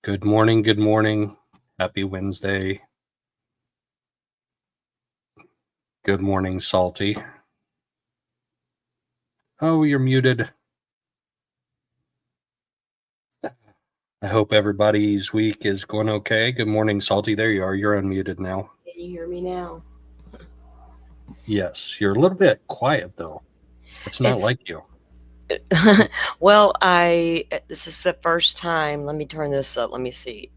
Good morning. Good morning. Happy Wednesday. Good morning, Salty. Oh, you're muted. I hope everybody's week is going okay. Good morning, Salty. There you are. You're unmuted now. Can you hear me now? Yes, you're a little bit quiet, though. It's not like you. Well, this is the first time. Let me turn this up. Let me see.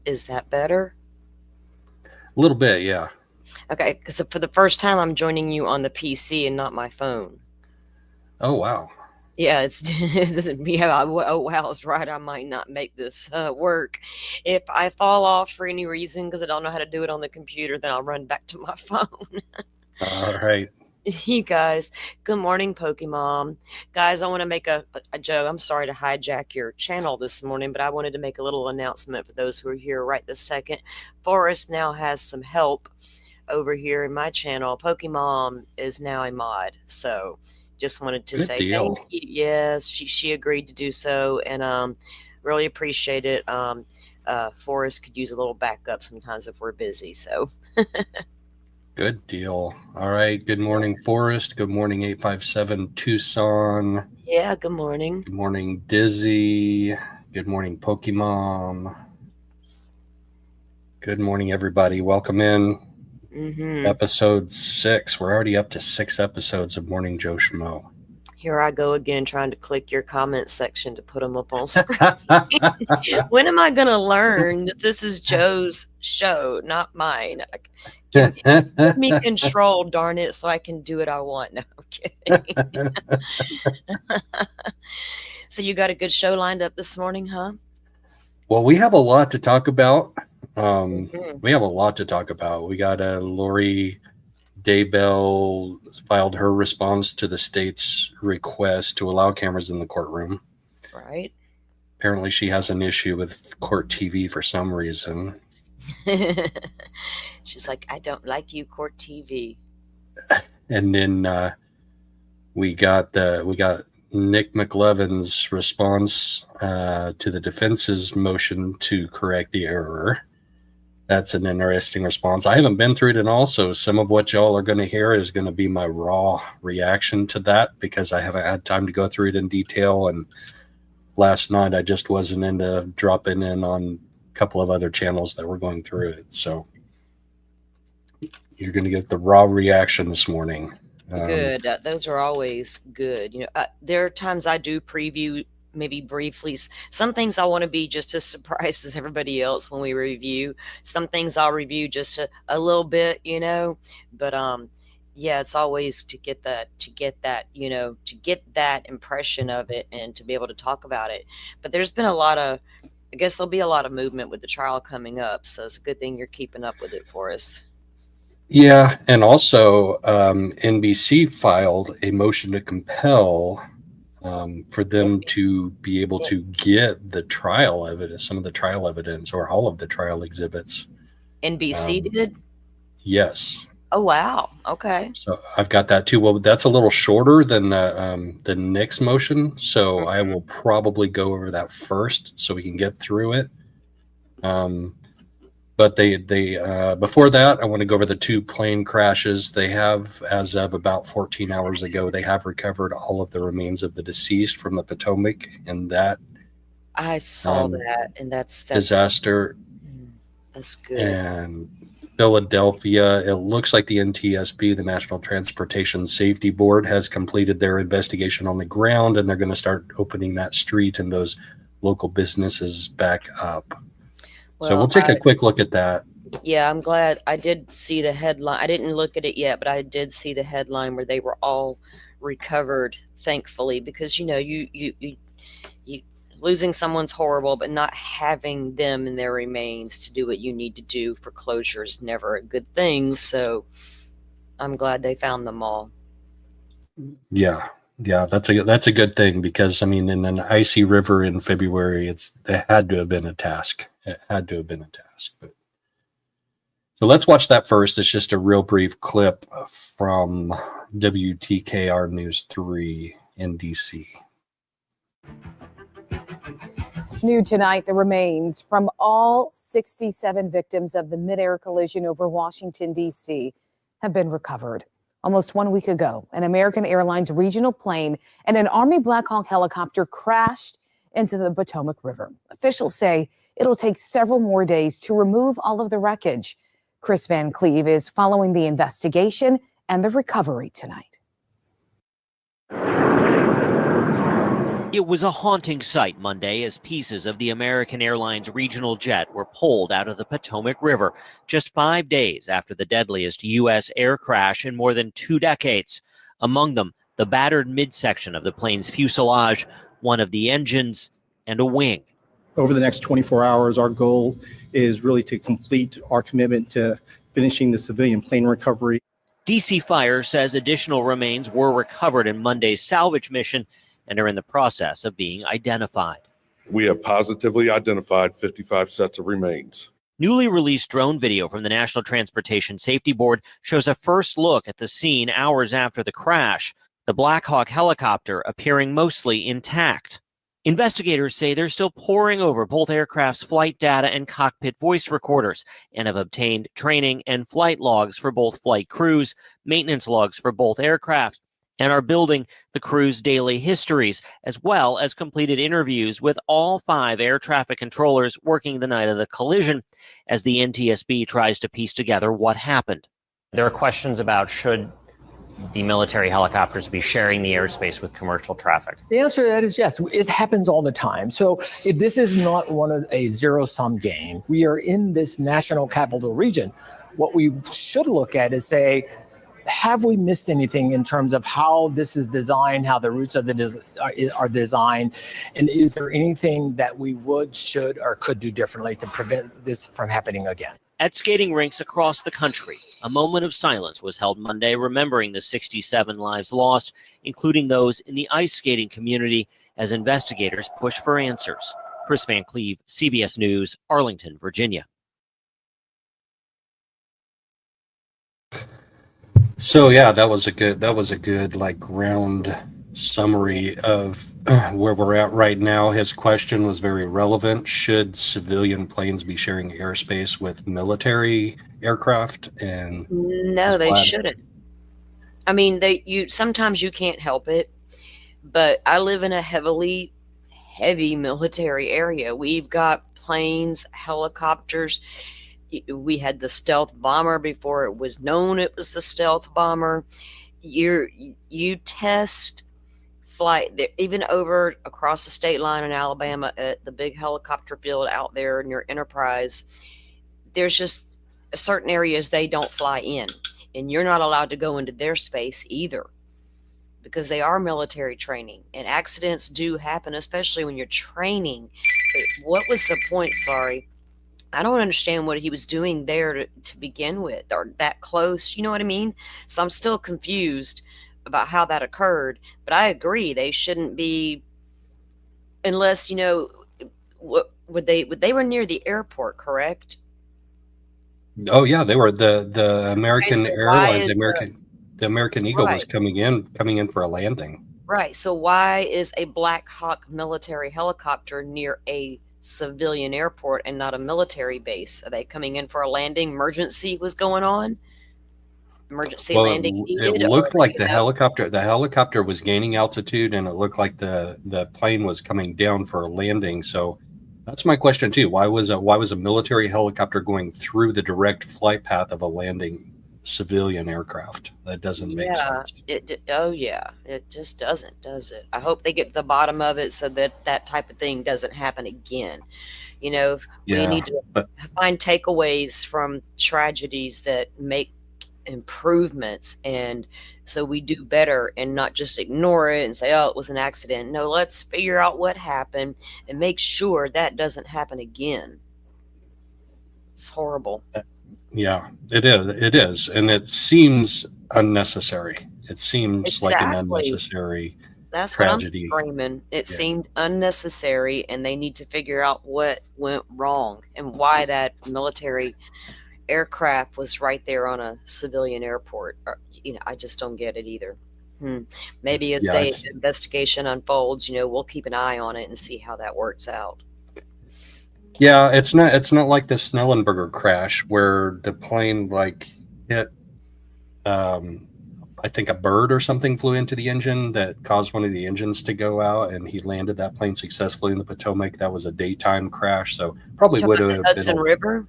Is that better? A little bit, yeah. Okay, because for the first time, I'm joining you on the PC and not my phone. Oh, wow. Yeah, yeah. Oh wow, it's right. I might not make this work. If I fall off for any reason because I don't know how to do it on the computer, then I'll run back to my phone. All right. You guys, good morning, Pokemon. Guys, I want to make a joke. I'm sorry to hijack your channel this morning, but I wanted to make a little announcement for those who are here right this second. Forrest now has some help over here in my channel. Pokemon is now a mod, so just wanted to Good say thank deal. you. Yes, she agreed to do so, and really appreciate it. Forrest could use a little backup sometimes if we're busy, so. Good deal. All right. Good morning, Forest. Good morning, 857 Tucson. Yeah, good morning. Good morning, Dizzy. Good morning, Pokemon. Good morning, everybody. Welcome in. Episode 6. We're already up to 6 episodes of Morning Joe Schmoe. Here I go again trying to click your comment section to put them up on screen. When am I going to learn that this is Joe's show, not mine? Give me control, darn it, so I can do what I want. No, I'm kidding. So you got a good show lined up this morning, huh? Well, we have a lot to talk about. We have a lot to talk about. We got Lori Daybell filed her response to the state's request to allow cameras in the courtroom. Right. Apparently, she has an issue with court TV for some reason. She's like, I don't like you, court TV. And then we got Nick McLevin's response to the defense's motion to correct the error. That's an interesting response. I haven't been through it at all, so some of what y'all are going to hear is going to be my raw reaction to that because I haven't had time to go through it in detail. And last night I just wasn't into dropping in on a couple of other channels that were going through it. So you're going to get the raw reaction this morning. Good. Those are always good. You know, there are times I do preview maybe briefly. Some things I want to be just as surprised as everybody else when we review. Some things I'll review just a little bit, you know. But yeah, it's always to get that, you know, to get that impression of it and to be able to talk about it. But there's been a lot of, I guess there'll be a lot of movement with the trial coming up. So it's a good thing you're keeping up with it for us. Yeah, and also NBC filed a motion to compel for them to be able to get the trial evidence, some of the trial evidence or all of the trial exhibits. NBC did? Yes. Oh, wow. Okay. So I've got that too. Well, that's a little shorter than the Nick's motion, so I will probably go over that first so we can get through it. But they before that, I want to go over the 2 plane crashes. They have, as of about 14 hours ago, they have recovered all of the remains of the deceased from the Potomac, and that I saw that, and that's disaster. That's good. And Philadelphia, it looks like the NTSB, the National Transportation Safety Board, has completed their investigation on the ground, and they're going to start opening that street and those local businesses back up. Well, so we'll take a quick look at that. Yeah, I'm glad. I did see the headline. I didn't look at it yet, but I did see the headline where they were all recovered, thankfully, because, you know, you losing someone's horrible, but not having them and their remains to do what you need to do for closure is never a good thing. So I'm glad they found them all. Yeah, that's a good thing because, I mean, in an icy river in February, it had to have been a task. It had to have been a task. But so let's watch that first. It's just a real brief clip from WTKR News 3 in DC. New tonight, the remains from all 67 victims of the midair collision over Washington, D.C. have been recovered. Almost 1 week ago, an American Airlines regional plane and an Army Black Hawk helicopter crashed into the Potomac River. Officials say it'll take several more days to remove all of the wreckage. Chris Van Cleve is following the investigation and the recovery tonight. It was a haunting sight Monday as pieces of the American Airlines regional jet were pulled out of the Potomac River just 5 days after the deadliest U.S. air crash in more than 2 decades. Among them, the battered midsection of the plane's fuselage, one of the engines, and a wing. Over the next 24 hours, our goal is really to complete our commitment to finishing the civilian plane recovery. DC Fire says additional remains were recovered in Monday's salvage mission and are in the process of being identified. We have positively identified 55 sets of remains. Newly released drone video from the National Transportation Safety Board shows a first look at the scene hours after the crash, the Black Hawk helicopter appearing mostly intact. Investigators say they're still poring over both aircraft's flight data and cockpit voice recorders and have obtained training and flight logs for both flight crews, maintenance logs for both aircraft, and are building the crew's daily histories, as well as completed interviews with all 5 air traffic controllers working the night of the collision as the NTSB tries to piece together what happened. There are questions about should the military helicopters be sharing the airspace with commercial traffic? The answer to that is yes. It happens all the time. So this is not a zero-sum game. We are in this national capital region. What we should look at is say, have we missed anything in terms of how this is designed, how the routes of are designed, and is there anything that we would, should, or could do differently to prevent this from happening again? At skating rinks across the country, a moment of silence was held Monday, remembering the 67 lives lost, including those in the ice skating community, as investigators push for answers. Chris Van Cleve, CBS News, Arlington, Virginia. So yeah, that was a good like round summary of where we're at right now. His question was very relevant. Should civilian planes be sharing airspace with military aircraft? And no, they shouldn't. I mean, sometimes you can't help it, but I live in a heavy military area. We've got planes, helicopters. We had the stealth bomber before it was known it was the stealth bomber. You test flight even over across the state line in Alabama at the big helicopter field out there near Enterprise. There's just certain areas they don't fly in, and you're not allowed to go into their space either because they are military training, and accidents do happen, especially when you're training. But what was the point? Sorry. I don't understand what he was doing there to begin with, or that close. You know what I mean? So I'm still confused about how that occurred. But I agree, they shouldn't be, unless they were near the airport, correct? Oh yeah, they were the American so Airlines. The American Eagle was right. coming in for a landing. Right. So why is a Black Hawk military helicopter near a civilian airport and not a military base? Are they coming in for a landing? Emergency was going on? Emergency landing needed? It looked like the helicopter was gaining altitude, and it looked like the plane was coming down for a landing. So that's my question too. Why was a military helicopter going through the direct flight path of a landing civilian aircraft? That doesn't make sense. It just doesn't, does it? I hope they get to the bottom of it so that type of thing doesn't happen again. We need to find takeaways from tragedies that make improvements, and so we do better and not just ignore it and say, oh, it was an accident. No, let's figure out what happened and make sure that doesn't happen again. It's horrible. Yeah, it is, and it seems unnecessary. It seems like an unnecessary That's tragedy. what I'm screaming. It seemed unnecessary, and they need to figure out what went wrong and why that military aircraft was right there on a civilian airport. I just don't get it either. Maybe as the investigation unfolds, we'll keep an eye on it and see how that works out. Yeah, it's not like the Snellenberger crash where the plane like hit I think a bird or something flew into the engine that caused one of the engines to go out, and he landed that plane successfully in the Potomac. That was a daytime crash, so probably Talking would about the have been Hudson a River,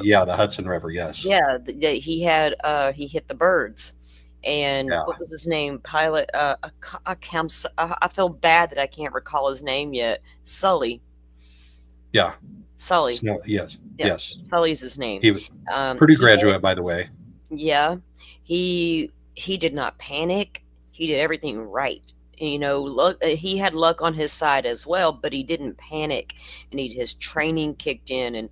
yeah, the Hudson River, yes. yeah, he had he hit the birds, and Yeah. what was his name? Pilot. I feel bad that I can't recall his name yet. Sully. Yeah. Sully. Yes. Yeah, Yes. Sully's his name. He Purdue He had, graduate, by the way. yeah, he did not panic. He did everything right. You know, luck, he had luck on his side as well, but he didn't panic, and his training kicked in, and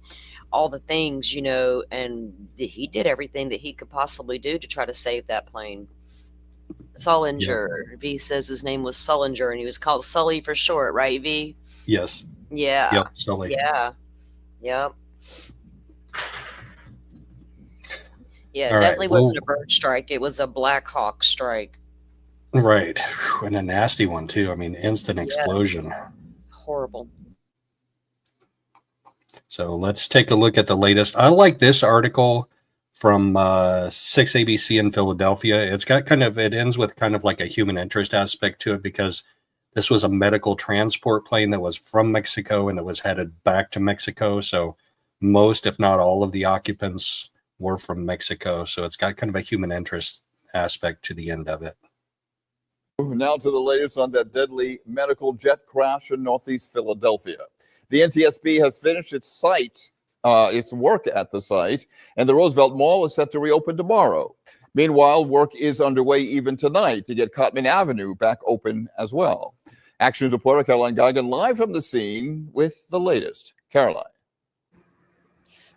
all the things, you know, and he did everything that he could possibly do to try to save that plane. Sullinger. V says his name was Sullinger, and he was called Sully for short, right, V? Yes. Yeah. Yep. Sully. Yeah. Yep. Yeah, it All right, definitely wasn't a bird strike. It was a Black Hawk strike. Right. And a nasty one, too. I mean, instant explosion. Yes. Horrible. So let's take a look at the latest. I like this article from 6ABC in Philadelphia. It ends with kind of like a human interest aspect to it, because this was a medical transport plane that was from Mexico and that was headed back to Mexico. So most, if not all, of the occupants were from Mexico. So it's got kind of a human interest aspect to the end of it. Now to the latest on that deadly medical jet crash in Northeast Philadelphia. The NTSB has finished its work at the site, and the Roosevelt Mall is set to reopen tomorrow. Meanwhile, work is underway even tonight to get Cotman Avenue back open as well. Action News reporter Caroline Goggin live from the scene with the latest. Caroline.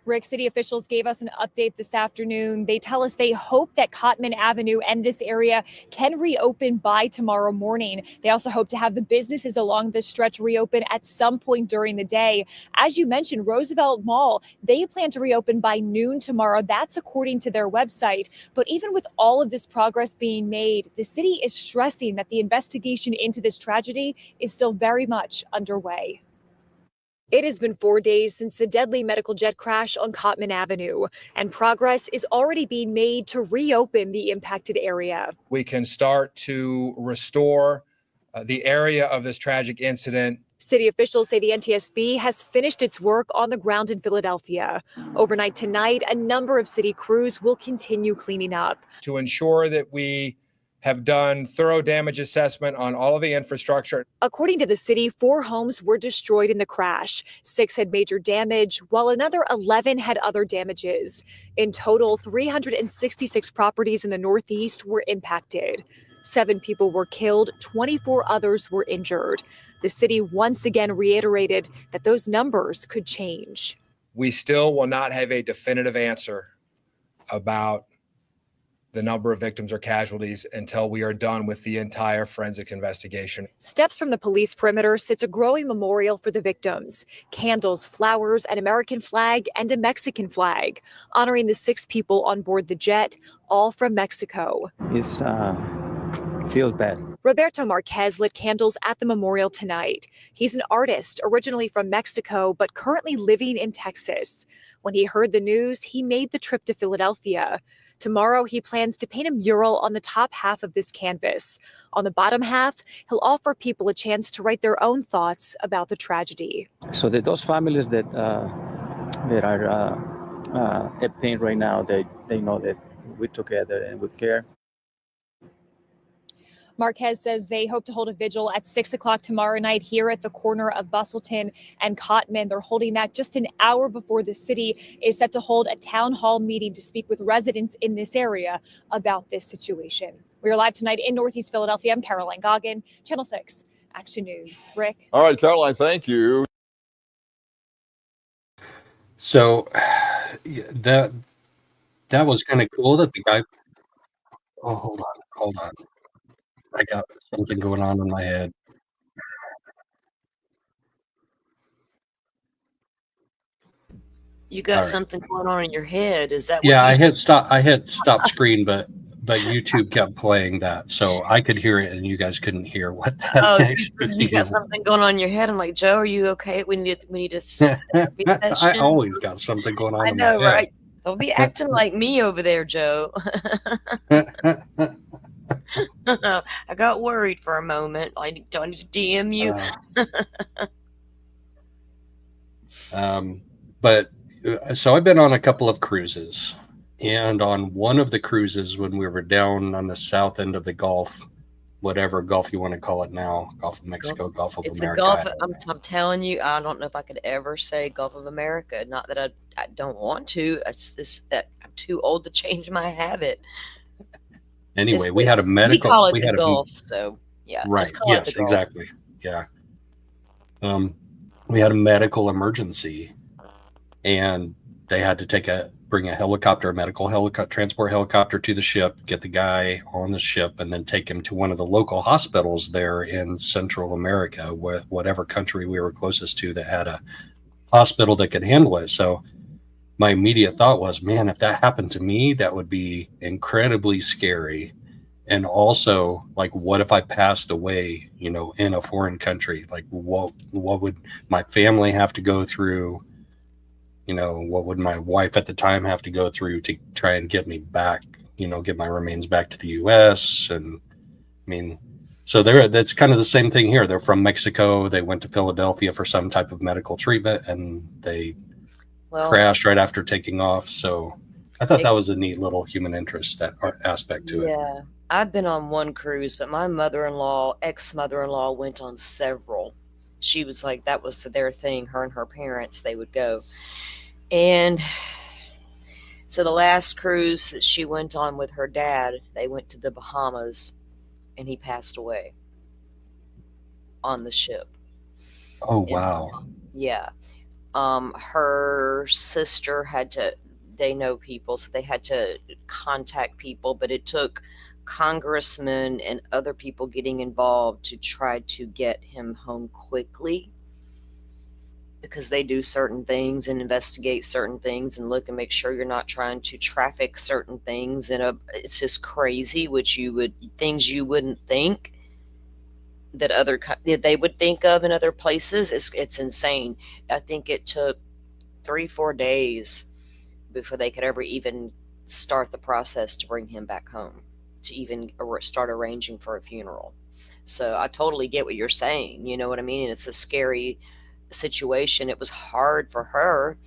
Rick, city officials gave us an update this afternoon. They tell us they hope that Cotman Avenue and this area can reopen by tomorrow morning. They also hope to have the businesses along this stretch reopen at some point during the day. As you mentioned, Roosevelt Mall, they plan to reopen by noon tomorrow. That's according to their website. But even with all of this progress being made, the city is stressing that the investigation into this tragedy is still very much underway. It has been 4 days since the deadly medical jet crash on Cotman Avenue, and progress is already being made to reopen the impacted area. We can start to restore the area of this tragic incident. City officials say the NTSB has finished its work on the ground in Philadelphia. Overnight tonight, a number of city crews will continue cleaning up to ensure that we have done thorough damage assessment on all of the infrastructure. According to the city, 4 homes were destroyed in the crash. 6 had major damage, while another 11 had other damages. In total, 366 properties in the Northeast were impacted. 7 people were killed, 24 others were injured. The city once again reiterated that those numbers could change. We still will not have a definitive answer about the number of victims or casualties until we are done with the entire forensic investigation. Steps from the police perimeter sits a growing memorial for the victims. Candles, flowers, an American flag, and a Mexican flag, honoring the 6 people on board the jet, all from Mexico. It feels bad. Roberto Marquez lit candles at the memorial tonight. He's an artist originally from Mexico, but currently living in Texas. When he heard the news, he made the trip to Philadelphia. Tomorrow, he plans to paint a mural on the top half of this canvas. On the bottom half, he'll offer people a chance to write their own thoughts about the tragedy. So that those families that are at pain right now, they know that we're together and we care. Marquez says they hope to hold a vigil at 6 o'clock tomorrow night here at the corner of Bustleton and Cotman. They're holding that just an hour before the city is set to hold a town hall meeting to speak with residents in this area about this situation. We are live tonight in Northeast Philadelphia. I'm Caroline Goggin, Channel 6 Action News. Rick. All right, Caroline, thank you. So that was kind of cool that the guy. Oh, hold on. I got something going on in my head. You got something going on in your head. Is that? Yeah, I hit stop screen, but but YouTube kept playing that, so I could hear it, and you guys couldn't hear what that Oh, next you got something going on in your head. I'm like, Joe, are you okay? We need to beat that I shit. always got something going on I in know, my head. right? Don't be acting like me over there, Joe. I got worried for a moment. Do I need to DM you? But so I've been on a couple of cruises, and on one of the cruises, when we were down on the south end of the Gulf, whatever Gulf you want to call it now, Gulf of Mexico, Gulf of It's America. a Gulf. I'm telling you, I don't know if I could ever say Gulf of America. Not that I don't want to. It's just that I'm too old to change my habit. Anyway, we had a medical. We call it we the had Gulf, so yeah, right. just call it the Yes, Gulf. exactly. Yeah. We had a medical emergency, and they had to bring a helicopter, a medical helicopter, transport helicopter to the ship, get the guy on the ship, and then take him to one of the local hospitals there in Central America, whatever country we were closest to that had a hospital that could handle it. So my immediate thought was, man, if that happened to me, that would be incredibly scary. And also, like, what if I passed away, in a foreign country? Like, what would my family have to go through? What would my wife at the time have to go through to try and get me back, get my remains back to the U.S. And I mean, so that's kind of the same thing here. They're from Mexico. They went to Philadelphia for some type of medical treatment, and they crashed right after taking off. So I thought that was a neat little human interest aspect to it. Yeah, I've been on one cruise, but my ex-mother-in-law went on several. She was like, that was their thing. Her and her parents, they would go. And so the last cruise that she went on with her dad, they went to the Bahamas, and he passed away on the ship. Oh, wow. Yeah. Her sister they know people, so they had to contact people, but it took congressmen and other people getting involved to try to get him home quickly, because they do certain things and investigate certain things and look and make sure you're not trying to traffic certain things. And it's just crazy, things you wouldn't think that they would think of in other places. It's insane. I think it took 3-4 days before they could ever even start the process to bring him back home, to even start arranging for a funeral. So I totally get what you're saying. You know what I mean? And it's a scary situation. It was hard for her,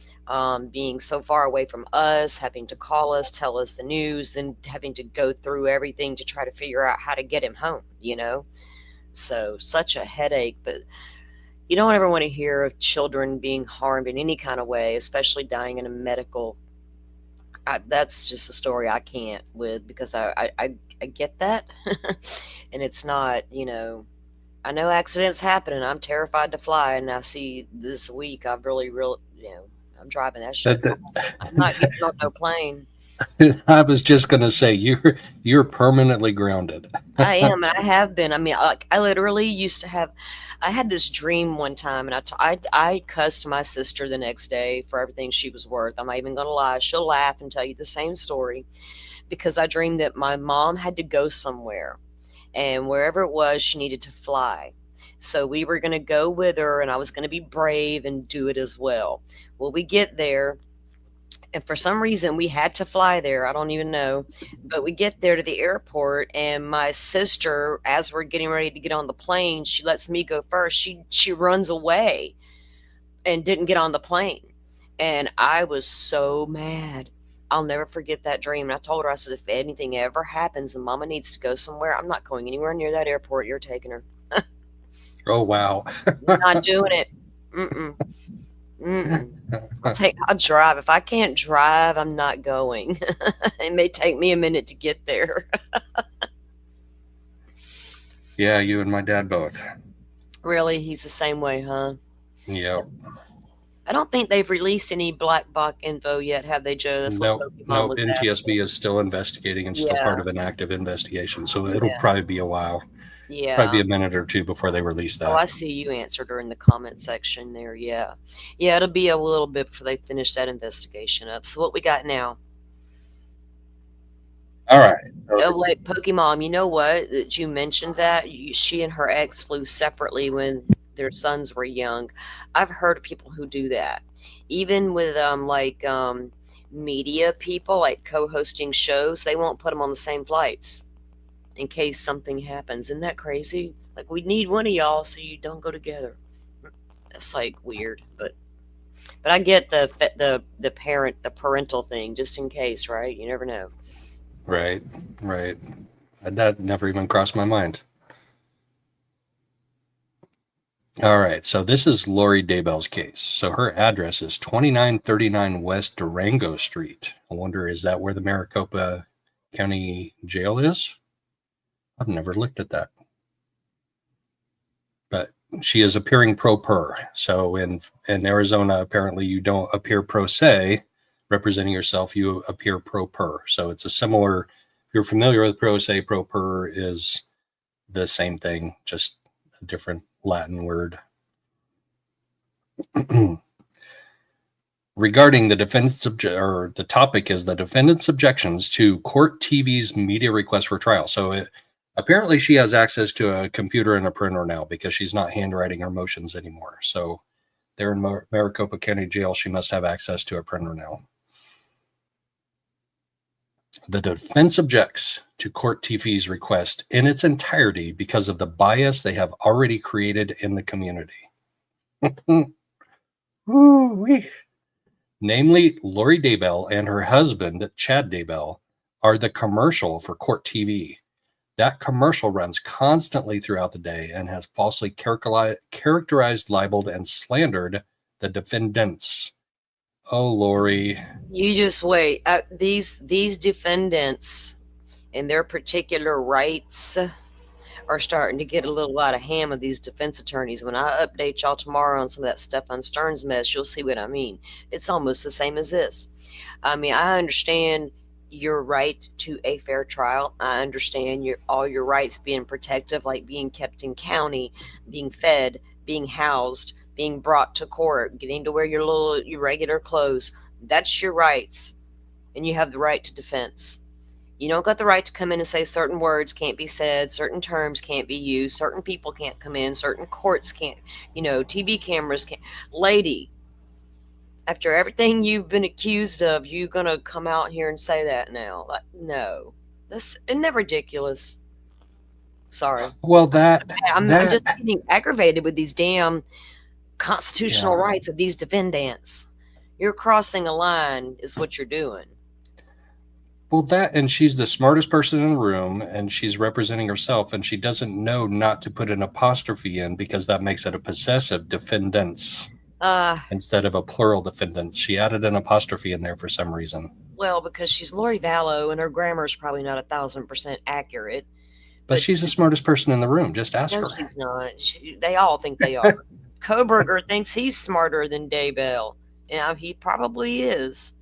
being so far away from us, having to call us, tell us the news, then having to go through everything to try to figure out how to get him home, So such a headache. But you don't ever want to hear of children being harmed in any kind of way, especially dying in a medical. That's just a story I can't with, because I get that. And it's not, I know accidents happen, and I'm terrified to fly. And I see this week, I've really, I'm driving that shit. I'm not getting on no plane. I was just going to say, you're permanently grounded. I am, and I have been. I mean, I literally used to I had this dream one time, and I cussed my sister the next day for everything she was worth. I'm not even going to lie. She'll laugh and tell you the same story, because I dreamed that my mom had to go somewhere, and wherever it was, she needed to fly. So we were going to go with her, and I was going to be brave and do it as well. Well, we get there, and for some reason we had to fly there. I don't even know, but we get there to the airport, and my sister, as we're getting ready to get on the plane, she lets me go first. She runs away and didn't get on the plane, and I was so mad. I'll never forget that dream. And I told her, I said, if anything ever happens and Mama needs to go somewhere, I'm not going anywhere near that airport. You're taking her. Oh, wow. I'm not doing it. I'll drive. If I can't drive, I'm not going. It may take me a minute to get there. Yeah, you and my dad both. Really? He's the same way, huh? Yep. I don't think they've released any black box info yet, have they, Joe? That's no, what Pokemon was NTSB asking. is still investigating and still part of an active investigation, so it'll probably be a while. Yeah. Probably be a minute or two before they release that. Oh, I see you answered her in the comment section there. Yeah. Yeah, it'll be a little bit before they finish that investigation up. So what we got now? All right. Oh, wait, Pokemon, you know what? That you mentioned that she and her ex flew separately when their sons were young. I've heard of people who do that, even with media people, like co-hosting shows. They won't put them on the same flights in case something happens. Isn't that crazy? Like, we need one of y'all so you don't go together. That's like weird, but I get the parental thing, just in case, right? You never know. Right. That never even crossed my mind. All right, so this is Lori Daybell's case. So her address is 2939 West Durango Street. I wonder, is that where the Maricopa County Jail is? I've never looked at that. But she is appearing pro per. So in Arizona, apparently you don't appear pro se representing yourself, you appear pro per. So it's a similar, if you're familiar with pro se, pro per is the same thing, just a different Latin word. Regarding the defendant's the topic is the defendant's objections to Court TV's media request for trial. So apparently she has access to a computer and a printer now because she's not handwriting her motions anymore. So there in Maricopa County Jail, she must have access to a printer now. The defense objects to Court TV's request in its entirety because of the bias they have already created in the community. Ooh-wee. Namely, Lori Daybell and her husband, Chad Daybell, are the commercial for Court TV. That commercial runs constantly throughout the day and has falsely characterized, libeled, and slandered the defendants. Oh, Lori. You just wait. These defendants and their particular rights are starting to get a little out of hand with these defense attorneys. When I update y'all tomorrow on some of that stuff on Stern's mess, you'll see what I mean. It's almost the same as this. I mean, I understand your right to a fair trial. I understand all your rights being protective, like being kept in county, being fed, being housed, being brought to court, getting to wear your regular clothes. That's your rights, and you have the right to defense. You don't got the right to come in and say certain words can't be said, certain terms can't be used, certain people can't come in, certain courts can't, TV cameras can't. Lady, after everything you've been accused of, you gonna come out here and say that now? Like, no. Isn't that ridiculous? Sorry. Well, I'm just getting aggravated with these damn constitutional rights of these defendants. You're crossing a line is what you're doing. Well, and she's the smartest person in the room, and she's representing herself, and she doesn't know not to put an apostrophe in because that makes it a possessive defendants instead of a plural defendants. She added an apostrophe in there for some reason. Well, because she's Lori Vallow, and her grammar is probably not 1,000% accurate. But she's the smartest person in the room. Just ask her. No, she's not. They all think they are. Koberger thinks he's smarter than Daybell. He probably is.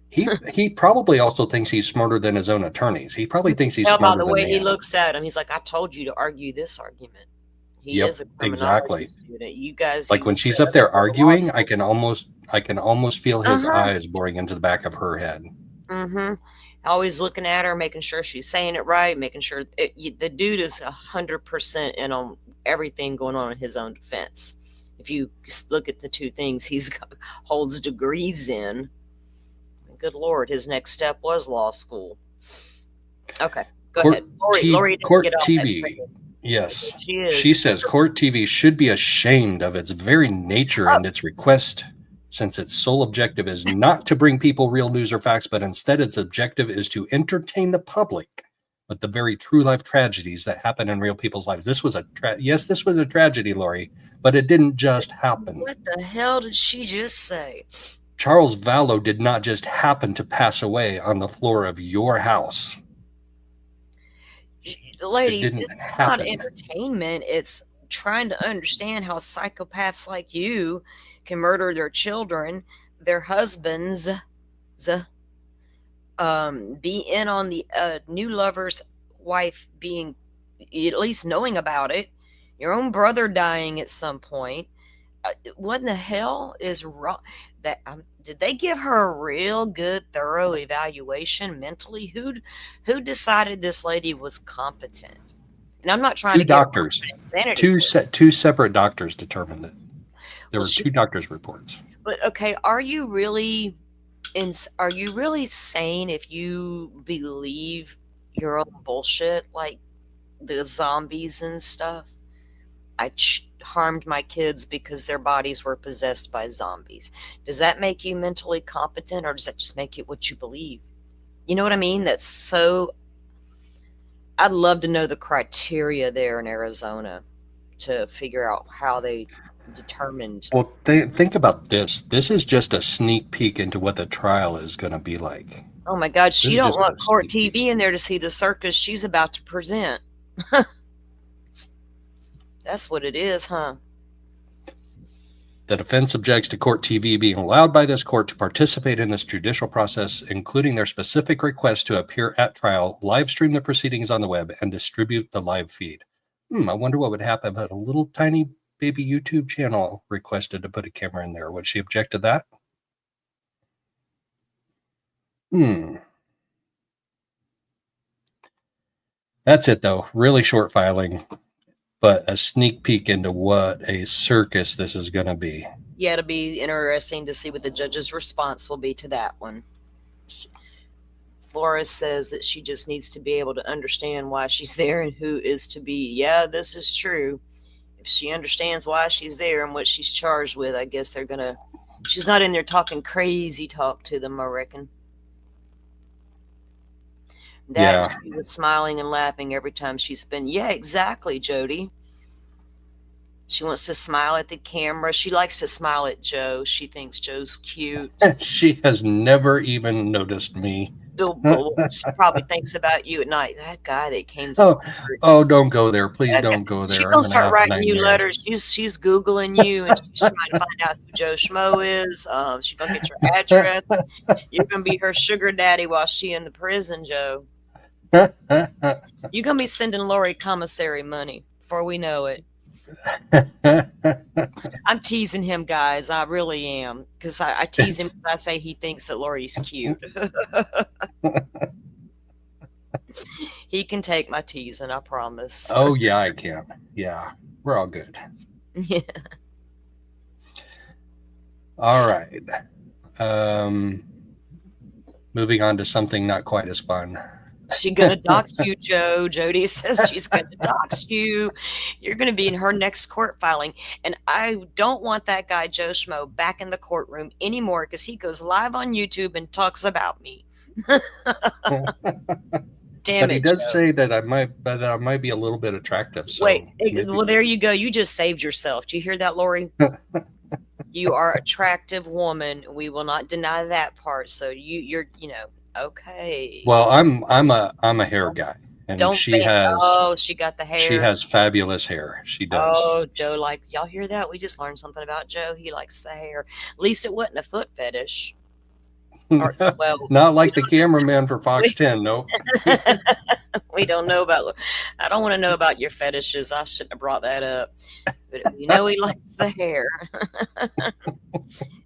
He probably also thinks he's smarter than his own attorneys. He probably thinks he's smarter than by the way he looks at him. He's like, I told you to argue this argument. He is a criminology student. You guys, like when she's up there arguing, I can almost feel his eyes boring into the back of her head. Mm-hmm. Always looking at her, making sure she's saying it right, making sure the dude is 100% in on everything going on in his own defense. If you just look at the two things holds degrees in. Good Lord, his next step was law school. Okay, go ahead. Lori Court TV. Yes, she is. She says Court TV should be ashamed of its very nature and its request, since its sole objective is not to bring people real news or facts, but instead its objective is to entertain the public with the very true life tragedies that happen in real people's lives. This was this was a tragedy, Lori, but it didn't just happen. What the hell did she just say? Charles Vallow did not just happen to pass away on the floor of your house. Lady, it's not entertainment. It's trying to understand how psychopaths like you can murder their children, their husbands, be in on the new lover's wife being, at least knowing about it, your own brother dying at some point, what in the hell is wrong? That did they give her a real good, thorough evaluation mentally? Who decided this lady was competent? And I'm not trying Two to get doctors, insanity. two separate doctors determined it. There Well, were two doctors' reports. But okay, are you really sane if you believe your own bullshit, like the zombies and stuff? I harmed my kids because their bodies were possessed by zombies. Does that make you mentally competent, or does that just make it what you believe? You know what I mean? That's so. I'd love to know the criteria there in Arizona to figure out how they determined. Well, think about this. This is just a sneak peek into what the trial is going to be like. Oh my God, she don't want court sneak TV in there to see the circus she's about to present. That's what it is, huh? The defense objects to court TV being allowed by this court to participate in this judicial process, including their specific request to appear at trial, live stream the proceedings on the web, and distribute the live feed. I wonder what would happen if a little tiny baby YouTube channel requested to put a camera in there. Would she object to that? That's it, though. Really short filing, but a sneak peek into what a circus this is going to be. Yeah, it'll be interesting to see what the judge's response will be to that one. Flores says that she just needs to be able to understand why she's there and who is to be. Yeah, this is true. If she understands why she's there and what she's charged with, I guess they're gonna. She's not in there talking crazy talk to them, I reckon. That she was smiling and laughing every time she's been. Yeah, exactly, Jody. She wants to smile at the camera. She likes to smile at Joe. She thinks Joe's cute. She has never even noticed me. She probably thinks about you at night. That guy that came to Oh, don't go there. Please don't go there. She's going to start writing you letters. She's Googling you, and she's trying to find out who Joe Schmoe is. She's going to get your address. You're going to be her sugar daddy while she's in the prison, Joe. You're going to be sending Lori commissary money before we know it. I'm teasing him, guys. I really am, because I tease him because I say he thinks that Lori's cute. He can take my teasing, I promise. Oh yeah, I can. Yeah, we're all good. Yeah. All right. Moving on to something not quite as fun. She's going to dox you, Joe. Jody says she's going to dox you. You're going to be in her next court filing. And I don't want that guy, Joe Schmoe, back in the courtroom anymore, because he goes live on YouTube and talks about me. Damn but it, he does Joe. say that I might be a little bit attractive. So wait, well, there you go. You just saved yourself. Do you hear that, Lori? You are an attractive woman. We will not deny that part. So you're okay. Well, I'm a hair guy, and she got the hair. She has fabulous hair. She does. Oh, Joe, y'all hear that? We just learned something about Joe. He likes the hair. At least it wasn't a foot fetish. Or, well, not like the cameraman for Fox 10. Nope. We don't know about. I don't want to know about your fetishes. I shouldn't have brought that up. But he likes the hair.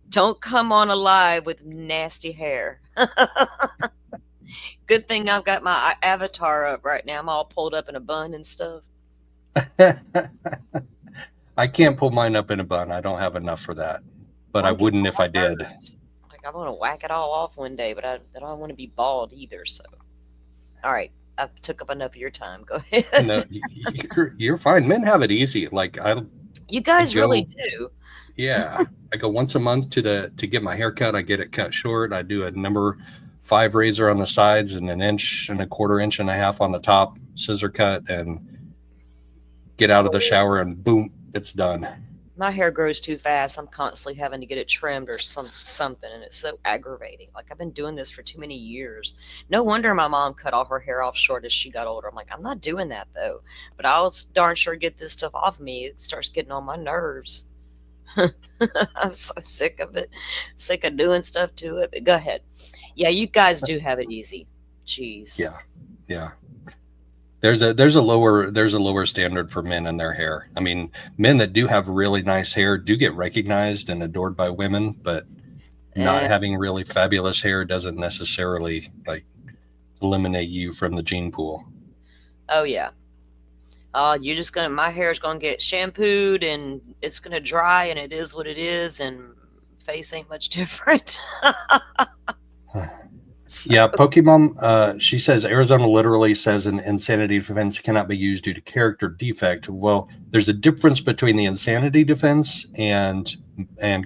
Don't come on alive with nasty hair. Good thing I've got my avatar up right now. I'm all pulled up in a bun and stuff. I can't pull mine up in a bun. I don't have enough for that. But I wouldn't if I did. I want to whack it all off one day, but I don't want to be bald either. So, all right, I took up enough of your time. Go ahead. No, you're fine. Men have it easy. You guys really do. Yeah, I go once a month to get my hair cut. I get it cut short. I do a number 5 razor on the sides and an inch and a quarter inch and a half on the top, scissor cut, and get out of the shower and boom, it's done. My hair grows too fast. I'm constantly having to get it trimmed or something, and it's so aggravating. I've been doing this for too many years. No wonder my mom cut all her hair off short as she got older. I'm like, I'm not doing that though. But I'll darn sure get this stuff off me. It starts getting on my nerves. I'm so sick of it. Sick of doing stuff to it. But go ahead. Yeah, you guys do have it easy. Jeez. Yeah. there's a lower standard for men and their hair. I mean, men that do have really nice hair do get recognized and adored by women, but not having really fabulous hair doesn't necessarily like eliminate you from the gene pool. Oh yeah. You're just my hair's gonna get shampooed and it's gonna dry, and it is what it is, and face ain't much different. Yeah, Pokemon, she says Arizona literally says an insanity defense cannot be used due to character defect. Well, there's a difference between the insanity defense and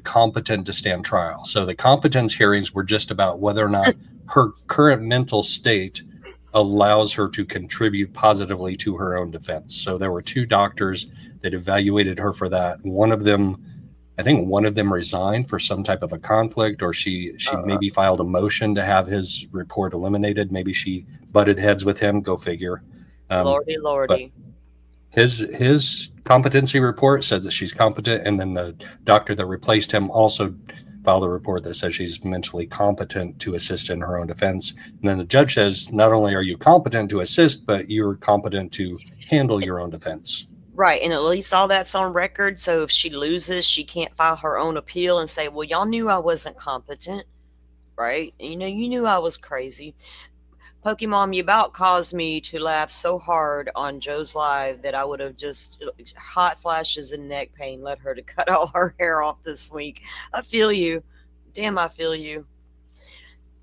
competent to stand trial. So the competence hearings were just about whether or not her current mental state allows her to contribute positively to her own defense. So there were 2 doctors that evaluated her for that. I think one of them resigned for some type of a conflict, or she maybe filed a motion to have his report eliminated. Maybe she butted heads with him. Go figure. Lordy. His competency report said that she's competent, and then the doctor that replaced him also filed a report that says she's mentally competent to assist in her own defense. And then the judge says, not only are you competent to assist, but you're competent to handle your own defense. Right, and at least all that's on record, so if she loses, she can't file her own appeal and say, well, y'all knew I wasn't competent, right? You knew I was crazy. Pokemon, you about caused me to laugh so hard on Joe's live that I would have just hot flashes and neck pain led her to cut all her hair off this week. I feel you. Damn, I feel you.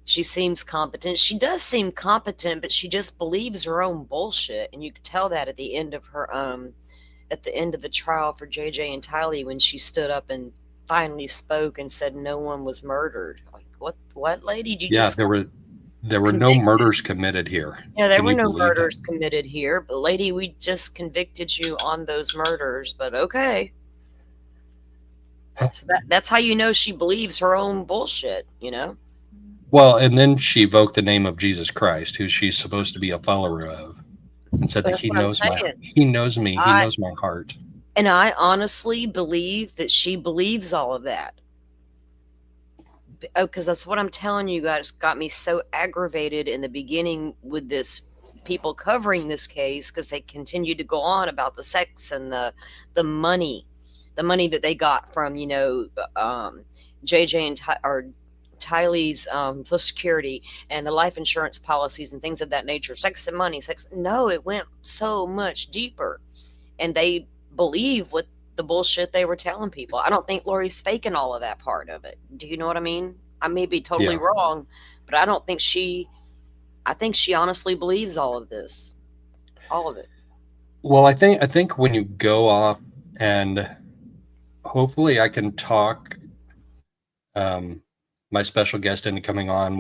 She seems competent. She does seem competent, but she just believes her own bullshit, and you could tell that at the end of her at the end of the trial for JJ and Tylee, when she stood up and finally spoke and said no one was murdered. Like, what lady? There were no murders committed here. Yeah, there were no murders committed here, but lady, we just convicted you on those murders, but okay. So that's how you know she believes her own bullshit, Well, and then she evoked the name of Jesus Christ, who she's supposed to be a follower of, and said that he knows me, he knows my heart. And I honestly believe that she believes all of that. Oh, because that's what I'm telling you guys, got me so aggravated in the beginning with this, people covering this case, because they continued to go on about the sex and the money that they got from JJ and Tylee's Social Security and the life insurance policies and things of that nature. Sex and money, no, it went so much deeper, and they believe what the bullshit they were telling people. I don't think Lori's faking all of that part of it. Do you know what I mean? I may be totally wrong, but I don't think I think she honestly believes all of this. All of it. Well, I think when you go off, and hopefully I can talk my special guest into coming on.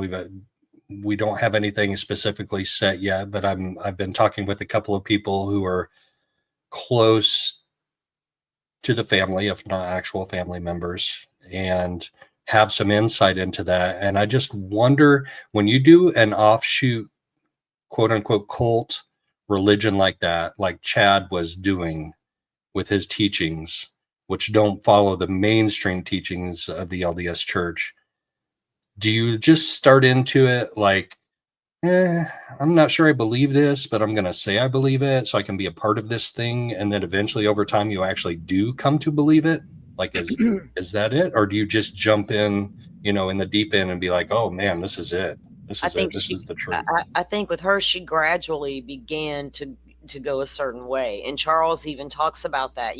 We don't have anything specifically set yet, but I've been talking with a couple of people who are close to the family, if not actual family members, and have some insight into that. And I just wonder, when you do an offshoot, quote unquote, cult religion like that, like Chad was doing with his teachings, which don't follow the mainstream teachings of the LDS Church, do you just start into it like, I'm not sure I believe this, but I'm going to say I believe it so I can be a part of this thing, and then eventually over time you actually do come to believe it? Like, is that it? Or do you just jump in, in the deep end and be like, oh man, this is it. This is it. This is the truth. I think with her, she gradually began to go a certain way. And Charles even talks about that,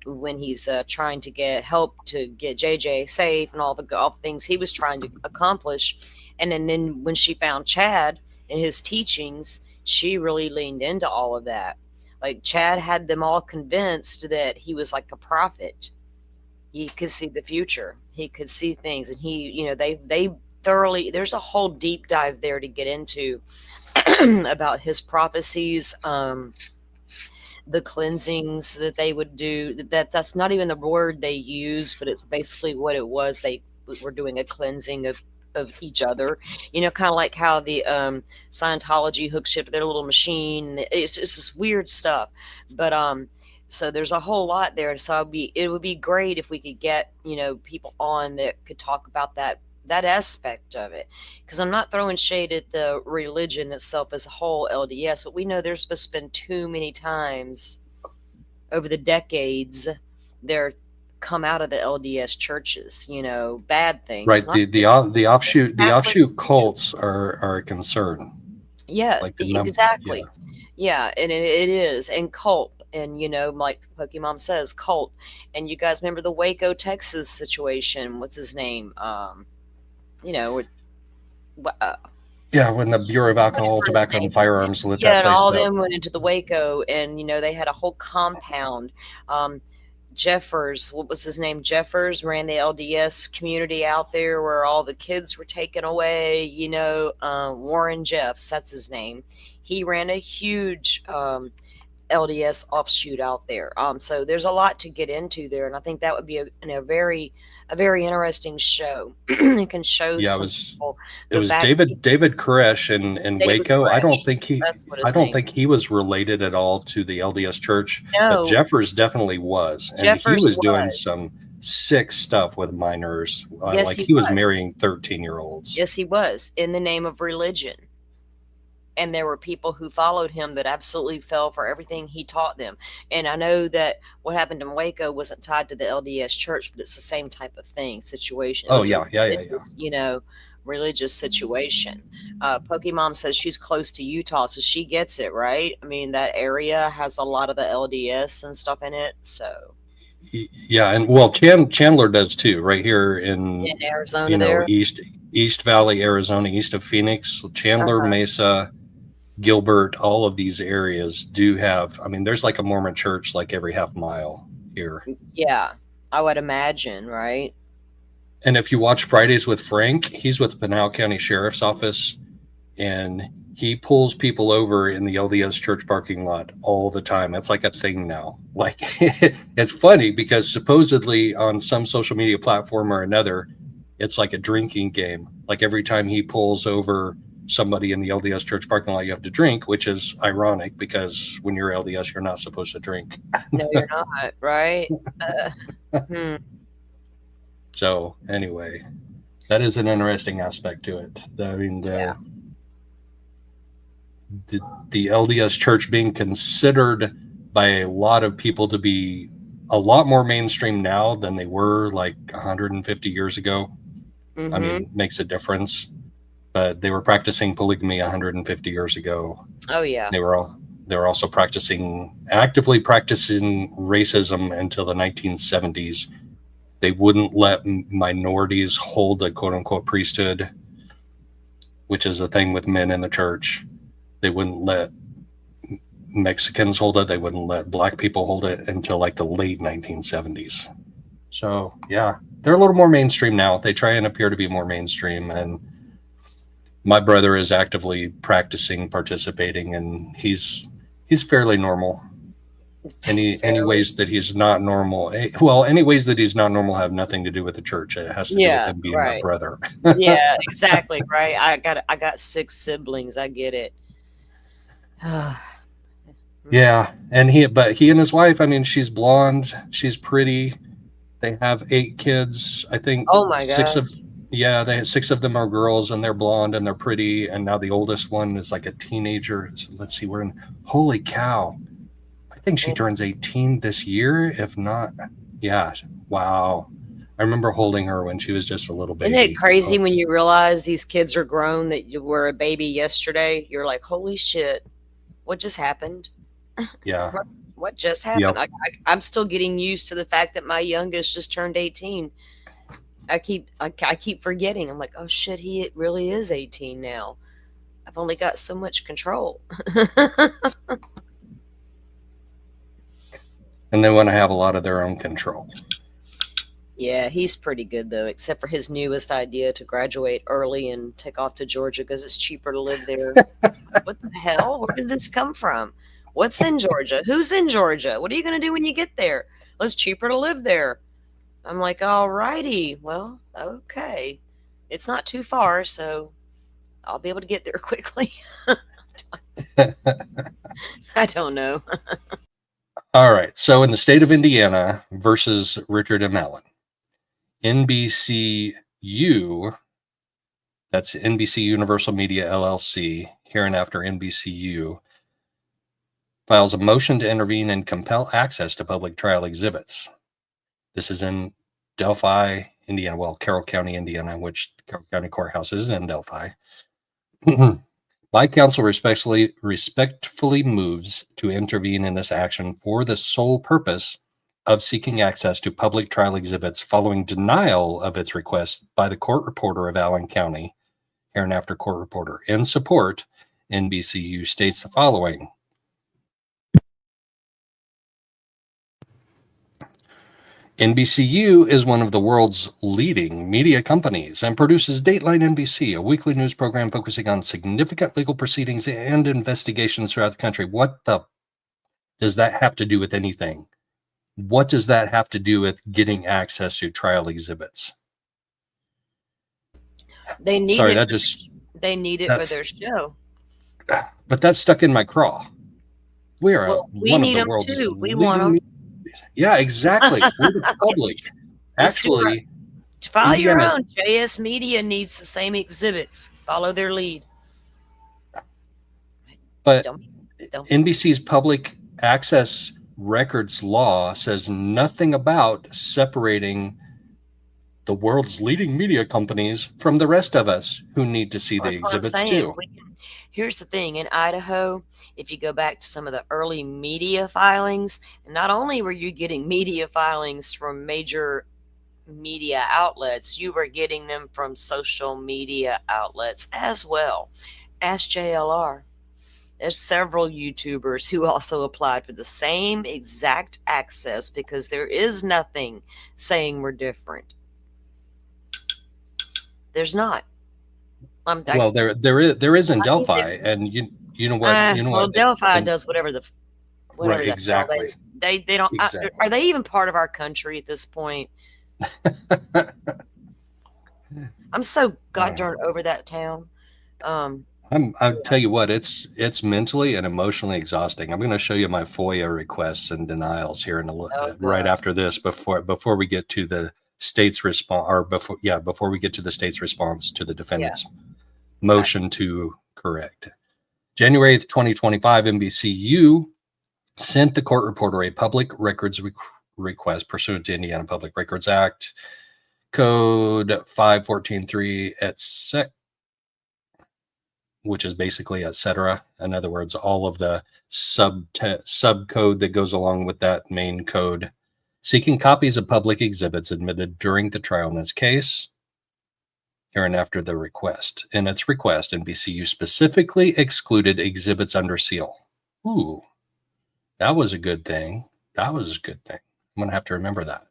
when he's trying to get help to get JJ safe and all the things he was trying to accomplish. And then when she found Chad and his teachings, she really leaned into all of that. Like, Chad had them all convinced that he was like a prophet. He could see the future. He could see things. And they thoroughly, there's a whole deep dive there to get into about his prophecies, the cleansings that they would do. That's not even the word they use, but it's basically what it was. They were doing a cleansing of each other, kind of like how the Scientology hooks you to their little machine. It's this weird stuff, but so there's a whole lot there. So it would be great if we could get people on that could talk about that that aspect of it, because I'm not throwing shade at the religion itself as a whole, LDS, but we know there's just been too many times over the decades there come out of the LDS churches, bad things. Right. Not The offshoot Catholics. cults are a concern. Yeah, Like the exactly. Yeah, and it is. And cult. And, like Pokemon says, cult. And you guys remember the Waco, Texas situation. What's his name? Yeah, when the Bureau of Alcohol, Tobacco, and Firearms lit that and place all up. them went into the Waco, and, they had a whole compound. Jeffers, what was his name? Jeffers ran the LDS community out there where all the kids were taken away. Warren Jeffs, that's his name. He ran a huge LDS offshoot out there. So there's a lot to get into there, and I think that would be a very interesting show. It can show some people. It was David Koresh in Waco. Koresh. I don't think he is. was related at all to the LDS church. No. But Jeffers definitely was. And Jeffers he was doing some sick stuff with minors. Yes, he was marrying 13-year-olds. Yes, he was, in the name of religion. And there were people who followed him that absolutely fell for everything he taught them. And I know that what happened in Waco wasn't tied to the LDS church, but it's the same type of situation. Oh, yeah. Religious situation. Pokemon says she's close to Utah, so she gets it, right? I mean, that area has a lot of the LDS and stuff in it, so. Yeah, and well, Chandler does too, right here in Arizona, East Valley, Arizona, east of Phoenix. Chandler, Mesa, Gilbert, all of these areas do have, there's like a Mormon church like every half mile here. Yeah, I would imagine, right? And if you watch Fridays with Frank, he's with the Pinal County Sheriff's Office, and he pulls people over in the LDS church parking lot all the time. It's like a thing now. Like, it's funny because supposedly on some social media platform or another, it's like a drinking game. Like every time he pulls over somebody in the LDS church parking lot, you have to drink, which is ironic because when you're LDS, you're not supposed to drink. No, you're not, right? So anyway, that is an interesting aspect to it. The LDS church being considered by a lot of people to be a lot more mainstream now than they were like 150 years ago. Makes a difference. But they were practicing polygamy 150 years ago. Oh yeah. They were also actively practicing racism until the 1970s. They wouldn't let minorities hold a quote unquote priesthood, which is a thing with men in the church. They wouldn't let Mexicans hold it. They wouldn't let black people hold it until like the late 1970s. So yeah, they're a little more mainstream now. They try and appear to be more mainstream, and my brother is actively participating, and he's fairly normal. Any ways that he's not normal, any ways that he's not normal have nothing to do with the church. It has to do with him being my brother. Yeah, exactly, right. I got 6 siblings. I get it. Yeah, and he and his wife, she's blonde, she's pretty. They have 8 kids. I think oh my God. 6 of them are girls, and they're blonde and they're pretty, and now the oldest one is like a teenager. So let's see, holy cow, I think she turns 18 this year, if not. Yeah, wow. I remember holding her when she was just a little baby. Isn't it crazy when you realize these kids are grown, that you were a baby yesterday? You're like, holy shit, what just happened? Yeah. What just happened? Yep. I'm still getting used to the fact that my youngest just turned 18. I keep forgetting. I'm like, oh shit, he really is 18 now. I've only got so much control. And they want to have a lot of their own control. Yeah, he's pretty good though, except for his newest idea to graduate early and take off to Georgia because it's cheaper to live there. What the hell? Where did this come from? What's in Georgia? Who's in Georgia? What are you going to do when you get there? Well, it's cheaper to live there. I'm like, all righty. Well, okay. It's not too far, so I'll be able to get there quickly. I don't know. All right. So in the state of Indiana versus Richard M. Allen, NBCU that's NBC Universal Media LLC, hereinafter NBCU, files a motion to intervene and compel access to public trial exhibits. This is in Delphi, Indiana, well, Carroll County, Indiana, which Carroll County Courthouse is in Delphi. My counsel respectfully moves to intervene in this action for the sole purpose of seeking access to public trial exhibits following denial of its request by the court reporter of Allen County, hereinafter court reporter. In support, NBCU states the following. NBCU is one of the world's leading media companies and produces Dateline NBC, a weekly news program focusing on significant legal proceedings and investigations throughout the country. What the does that have to do with anything? What does that have to do with getting access to trial exhibits? They need Sorry, it. that just They need it for their show. But that's stuck in my craw. We are we one need of the them world's too. We leading want them. Yeah, exactly. We're the public. Actually, follow your Indiana- own. JS Media needs the same exhibits. Follow their lead. But Don't. NBC's public access records law says nothing about separating the world's leading media companies from the rest of us who need to see the That's what I'm exhibits saying. too. Here's the thing. In Idaho, if you go back to some of the early media filings, and not only were you getting media filings from major media outlets, you were getting them from social media outlets as well. Ask JLR. There's several YouTubers who also applied for the same exact access because there is nothing saying we're different. There's not. Well, there is in Delphi, and you know what Delphi does whatever the right, exactly. They don't. Exactly. Are they even part of our country at this point? I'm so goddamn over that town. I'll tell you what, it's mentally and emotionally exhausting. I'm going to show you my FOIA requests and denials here in right after this, before we get to the state's response, or before we get to the state's response to the defendant's motion to correct. January 8th, 2025, NBCU sent the court reporter a public records request pursuant to Indiana Public Records Act, Code 5143 etc., which is basically etc. In other words, all of the subcode that goes along with that main code, seeking copies of public exhibits admitted during the trial in this case. Hereinafter the request. In its request, NBCU specifically excluded exhibits under seal. Ooh, that was a good thing. I'm going to have to remember that.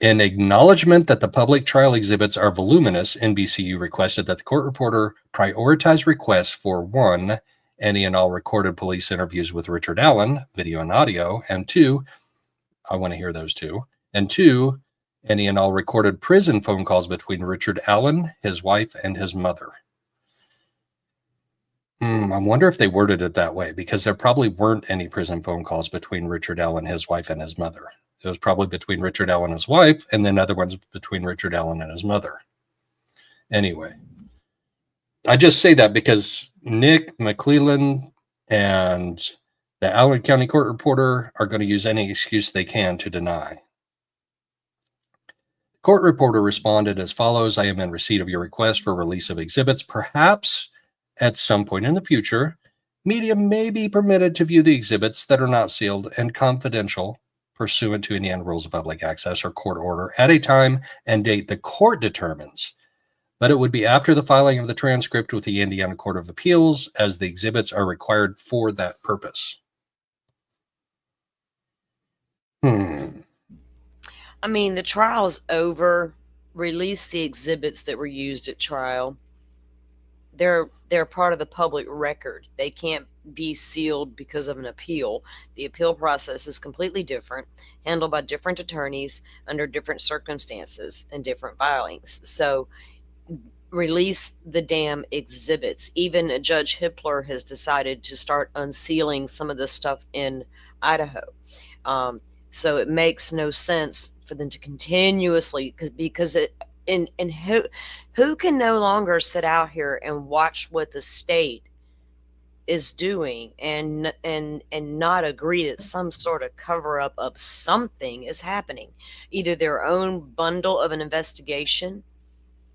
In acknowledgement that the public trial exhibits are voluminous, NBCU requested that the court reporter prioritize requests for 1, any and all recorded police interviews with Richard Allen, video and audio, and 2, I want to hear those too, and 2, any and all recorded prison phone calls between Richard Allen, his wife, and his mother. I wonder if they worded it that way, because there probably weren't any prison phone calls between Richard Allen, his wife, and his mother. It was probably between Richard Allen and his wife, and then other ones between Richard Allen and his mother. Anyway, I just say that because Nick McClellan and the Allen County Court reporter are going to use any excuse they can to deny. The court reporter responded as follows: I am in receipt of your request for release of exhibits. Perhaps at some point in the future, media may be permitted to view the exhibits that are not sealed and confidential pursuant to Indiana Rules of Public Access or court order at a time and date the court determines. But it would be after the filing of the transcript with the Indiana Court of Appeals, as the exhibits are required for that purpose. I mean, the trial is over. Release the exhibits that were used at trial. They're part of the public record. They can't be sealed because of an appeal. The appeal process is completely different, handled by different attorneys under different circumstances and different filings. So release the damn exhibits. Even Judge Hippler has decided to start unsealing some of this stuff in Idaho. So it makes no sense for them to continuously, because and who can no longer sit out here and watch what the state is doing and not agree that some sort of cover up of something is happening, either their own bundle of an investigation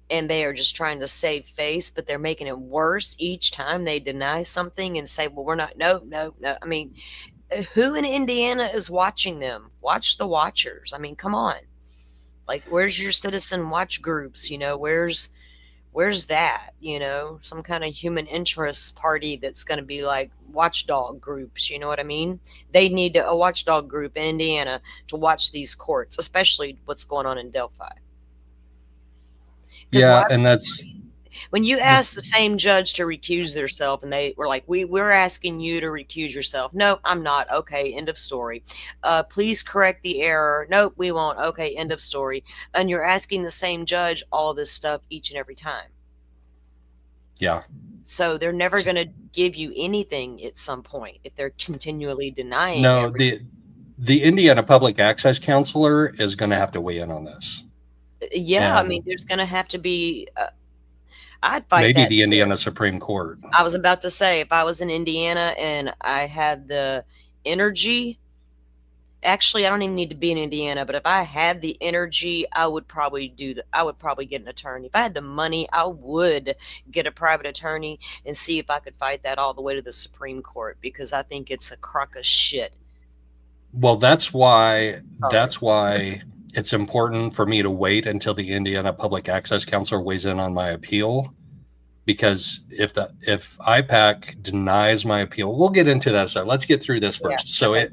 and they are just trying to save face, but they're making it worse each time they deny something and say, well, we're not, no, no, no. I mean, who in Indiana is watching them? Watch the watchers. I mean, come on. Like, where's your citizen watch groups? Where's that? Some kind of human interest party that's going to be like watchdog groups. You know what I mean? They need a watchdog group in Indiana to watch these courts, especially what's going on in Delphi. Yeah, and that's when you ask the same judge to recuse themselves and they were like, we're asking you to recuse yourself. No, I'm not. Okay, end of story. Please correct the error. Nope, we won't. Okay, end of story. And you're asking the same judge all this stuff each and every time. Yeah. So they're never going to give you anything at some point if they're continually denying No, everything. the Indiana Public Access Counselor is going to have to weigh in on this. Yeah, I And mean, there's going to have to be. I'd fight maybe that the too. Indiana Supreme Court. I was about to say, if I was in Indiana and I had the energy, actually, I don't even need to be in Indiana, but if I had the energy, I would probably get an attorney. If I had the money, I would get a private attorney and see if I could fight that all the way to the Supreme Court, because I think it's a crock of shit. Well, that's why it's important for me to wait until the Indiana Public Access Counselor weighs in on my appeal, because if IPAC denies my appeal, we'll get into that stuff. Let's get through this first. Yeah, So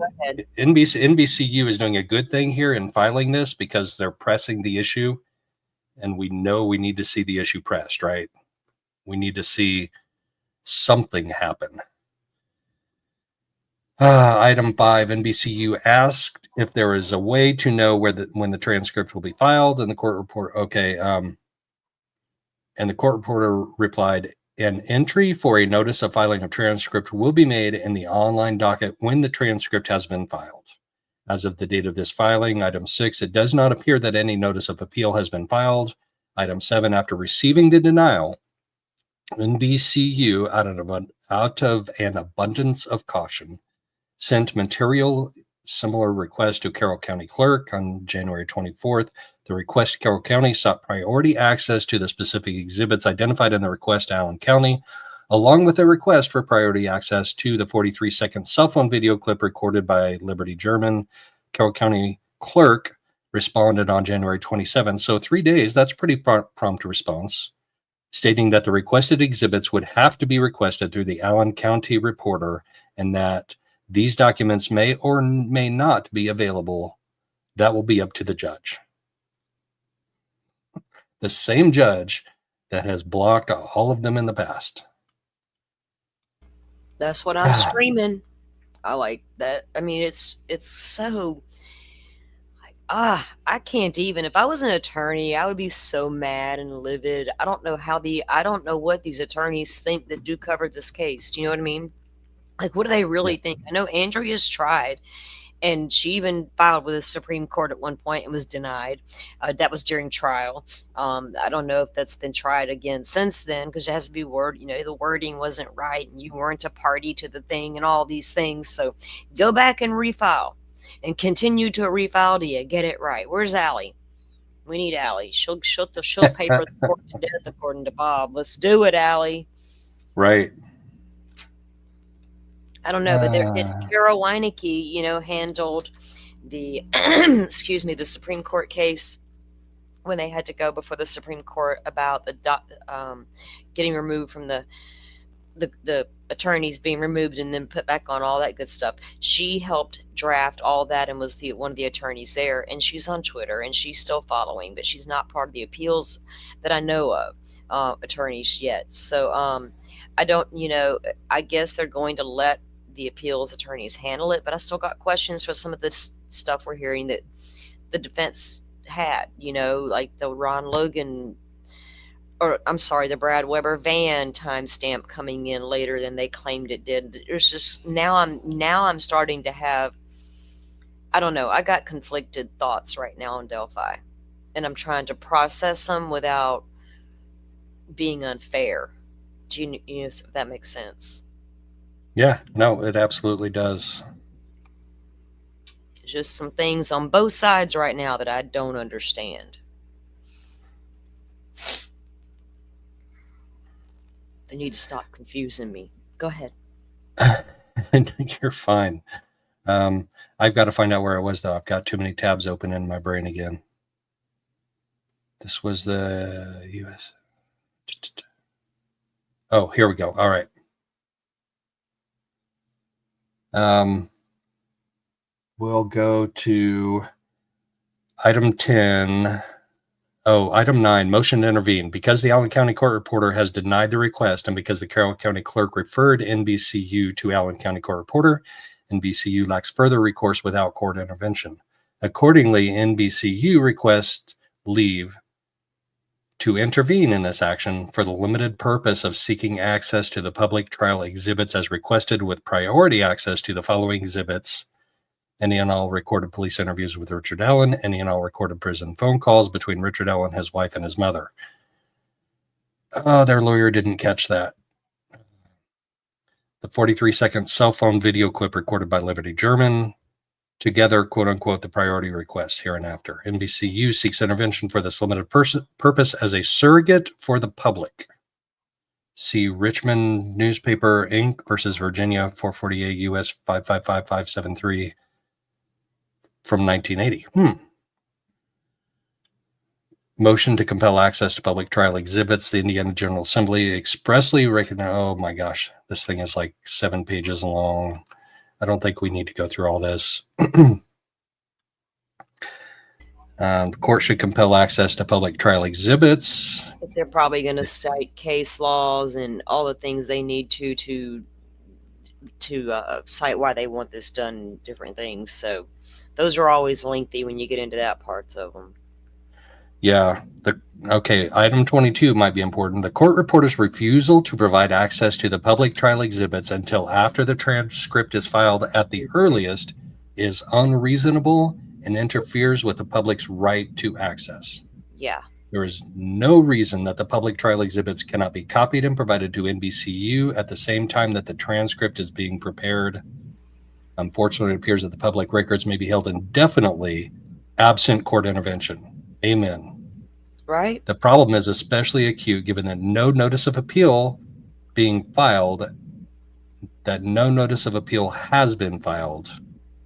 NBCU is doing a good thing here in filing this because they're pressing the issue, and we know we need to see the issue pressed, right? We need to see something happen. Item 5, NBCU asked if there is a way to know when the transcript will be filed, and the court report. Okay. And the court reporter replied, an entry for a notice of filing of transcript will be made in the online docket when the transcript has been filed. As of the date of this filing, item 6, it does not appear that any notice of appeal has been filed. Item 7, after receiving the denial, NBCU, out of an abundance of caution, sent material similar request to Carroll County Clerk on January 24th. The request to Carroll County sought priority access to the specific exhibits identified in the request to Allen County, along with a request for priority access to the 43-second cell phone video clip recorded by Liberty German. Carroll County Clerk responded on January 27th. So 3 days, that's pretty prompt response, stating that the requested exhibits would have to be requested through the Allen County Reporter and that these documents may or may not be available. That will be up to the judge. The same judge that has blocked all of them in the past. That's what I'm screaming. I like that. I mean, it's so... I can't even. If I was an attorney, I would be so mad and livid. I don't know what these attorneys think that do cover this case. Do you know what I mean? Like, what do they really think? I know Andrea's tried, and she even filed with the Supreme Court at one point and was denied. That was during trial. I don't know if that's been tried again since then, because it has to be the wording wasn't right, and you weren't a party to the thing and all these things. So go back and refile and continue to refile till you get it right. Where's Allie? We need Allie. She'll paper the court to death, according to Bob. Let's do it, Allie. Right. I don't know, but Carol Weineke, handled the the Supreme Court case when they had to go before the Supreme Court about the getting removed from the attorneys being removed and then put back on, all that good stuff. She helped draft all that and was one of the attorneys there, and she's on Twitter and she's still following, but she's not part of the appeals that I know of attorneys yet. So I don't, I guess they're going to let the appeals attorneys handle it, but I still got questions for some of the stuff we're hearing that the defense had, like the Ron Logan, or I'm sorry, the Brad Weber van timestamp coming in later than they claimed it did. There's just now I'm starting to have, I don't know, I got conflicted thoughts right now in Delphi, and I'm trying to process them without being unfair. Do you know if that makes sense? Yeah, no, it absolutely does. Just some things on both sides right now that I don't understand. They need to stop confusing me. Go ahead. You're fine. I've got to find out where I was, though. I've got too many tabs open in my brain again. This was the U.S. Oh, here we go. All right. We'll go to item 10. Oh, item 9, motion to intervene. Because the Allen County Court Reporter has denied the request and because the Carroll County Clerk referred NBCU to Allen County Court Reporter, NBCU lacks further recourse without court intervention. Accordingly, NBCU requests leave to intervene in this action for the limited purpose of seeking access to the public trial exhibits as requested, with priority access to the following exhibits: any and all recorded police interviews with Richard Allen, any and all recorded prison phone calls between Richard Allen, his wife, and his mother. Oh, their lawyer didn't catch that. The 43-second cell phone video clip recorded by Liberty German. Together, quote unquote, the priority request hereinafter. NBCU seeks intervention for this limited purpose as a surrogate for the public. See Richmond Newspaper, Inc. versus Virginia, 448 U.S. 555573 from 1980. Motion to compel access to public trial exhibits. The Indiana General Assembly expressly recognized. Oh my gosh, this thing is like 7 pages long. I don't think we need to go through all this. The court should compel access to public trial exhibits. They're probably going to cite case laws and all the things they need to cite why they want this done, different things. So those are always lengthy when you get into that parts of them. Yeah. Okay. Item 22 might be important. The court reporter's refusal to provide access to the public trial exhibits until after the transcript is filed at the earliest is unreasonable and interferes with the public's right to access. Yeah. There is no reason that the public trial exhibits cannot be copied and provided to NBCU at the same time that the transcript is being prepared. Unfortunately, it appears that the public records may be held indefinitely absent court intervention. Amen. Right. The problem is especially acute given that no notice of appeal being filed, that no notice of appeal has been filed.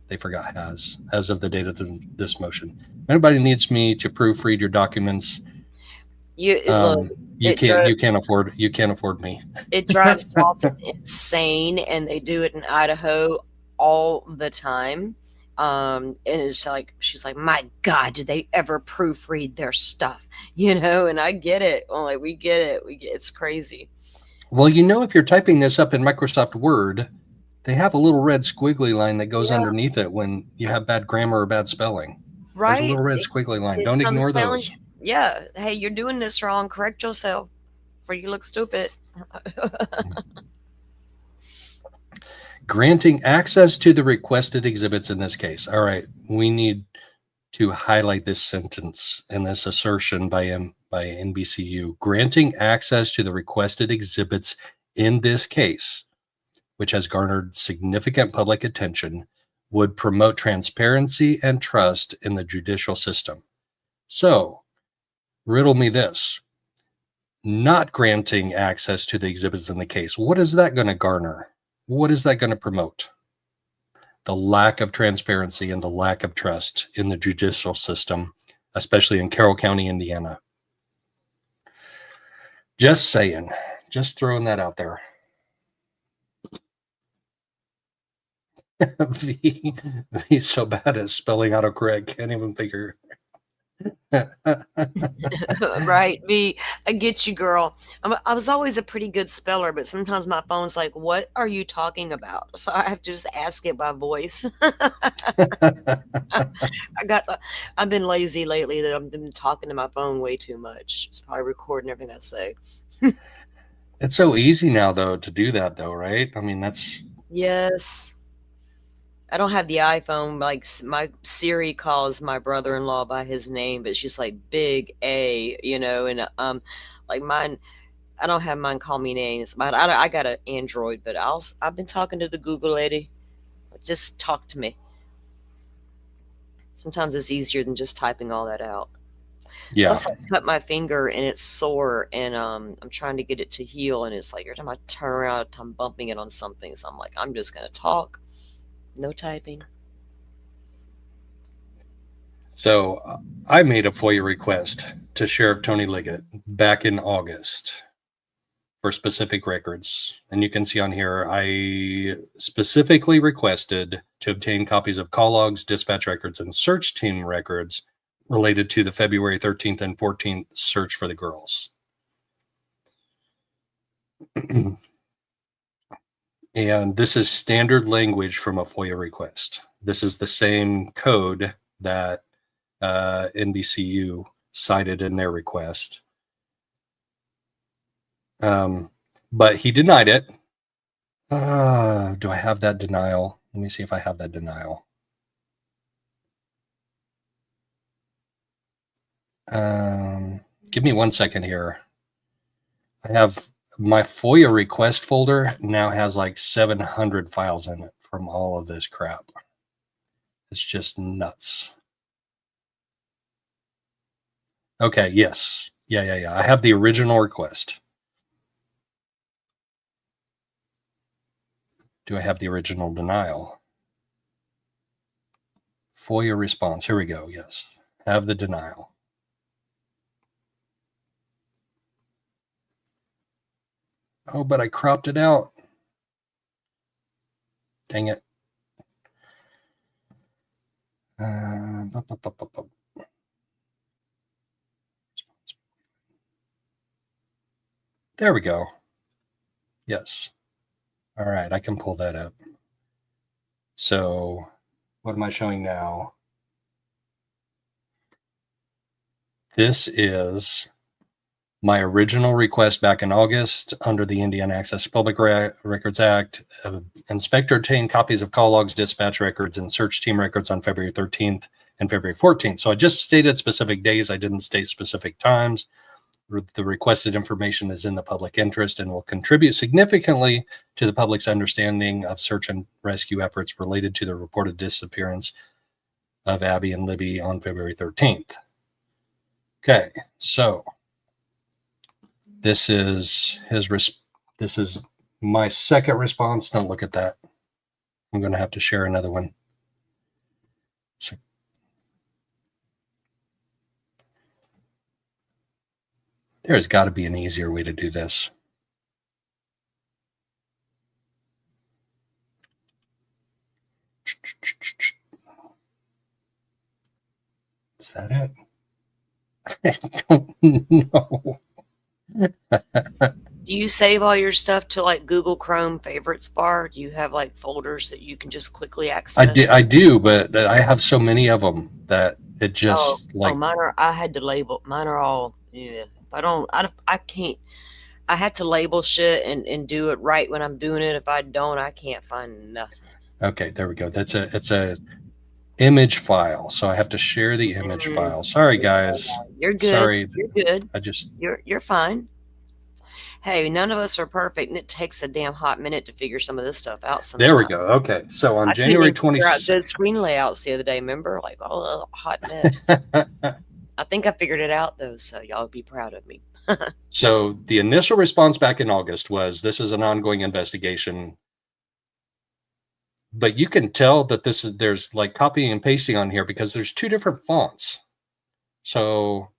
They forgot has, as of the date of this motion. If anybody needs me to proofread your documents, you can't afford me. It drives me off insane, and they do it in Idaho all the time. And it's like, she's like, my God, did they ever proofread their stuff? And I get it. I'm like, we get it. It's crazy. Well, if you're typing this up in Microsoft Word, they have a little red squiggly line that goes underneath it when you have bad grammar or bad spelling. Right. There's a little red squiggly line. Don't ignore those. Yeah. Hey, you're doing this wrong. Correct yourself, or you look stupid. Granting access to the requested exhibits in this case. All right, we need to highlight this sentence and this assertion by NBCU. Granting access to the requested exhibits in this case, which has garnered significant public attention, would promote transparency and trust in the judicial system. So, riddle me this. Not granting access to the exhibits in the case, what is that going to garner? What is that going to promote? The lack of transparency and the lack of trust in the judicial system, especially in Carroll County, Indiana. Just saying. Just throwing that out there. V's so bad at spelling autocorrect, can't even figure. Right, V, I get you, girl. I was always a pretty good speller, but sometimes my phone's like, what are you talking about? So I have to just ask it by voice. I've been lazy lately. That I've been talking to my phone way too much. It's probably recording everything I say. It's so easy now, though, to do that, though, right? I mean, that's... Yes. I don't have the iPhone. Like my Siri calls my brother-in-law by his name, but she's like Big A, you know, and like mine. I don't have mine call me names. I got an Android, but I've been talking to the Google lady. Just talk to me. Sometimes it's easier than just typing all that out. Yeah. Plus, I cut my finger and it's sore, and I'm trying to get it to heal, and it's like every time I turn around, I'm bumping it on something. So I'm like, I'm just gonna talk, no typing. So I made a FOIA request to Sheriff Tony Liggett back in August for specific records. And you can see on here, I specifically requested to obtain copies of call logs, dispatch records, and search team records related to the February 13th and 14th search for the girls. And this is standard language from a FOIA request. This is the same code that NBCU cited in their request. But he denied it. Do I have that denial? Let me see if I have that denial. Give me 1 second here. I have my FOIA request folder now has like 700 files in it from all of this crap. It's just nuts. Okay, yes. Yeah. I have the original request. Do I have the original denial? FOIA response. Here we go. Yes. Have the denial. Oh, but I cropped it out. Dang it. There we go. Yes. All right, I can pull that up. So what am I showing now? This is my original request back in August under the Indiana Access to Public Records Act. Inspector obtained copies of call logs, dispatch records, and search team records on February 13th and February 14th. So I just stated specific days. I didn't state specific times. The requested information is in the public interest and will contribute significantly to the public's understanding of search and rescue efforts related to the reported disappearance of Abby and Libby on February 13th. Okay, so this is this is my second response. Don't look at that. I'm going to have to share another one. So, there's got to be an easier way to do this. Is that it? I don't know. Do you save all your stuff to like Google Chrome favorites bar? Do you have like folders that you can just quickly access? I do, but I have so many of them that it just mine are. I had to label. Mine are all. Yeah. I can't. I had to label shit and do it right when I'm doing it. If I don't, I can't find nothing. Okay, there we go. It's a image file, so I have to share the image file. Sorry, guys. You're good. Sorry. You're good. You're fine. Hey, none of us are perfect, and it takes a damn hot minute to figure some of this stuff out. Sometimes. There we go. Okay, so on January 26th, good screen layouts the other day. Remember, like all the hot mess. I think I figured it out though, so y'all be proud of me. So the initial response back in August was, "This is an ongoing investigation." But you can tell that there's like copying and pasting on here because there's two different fonts. So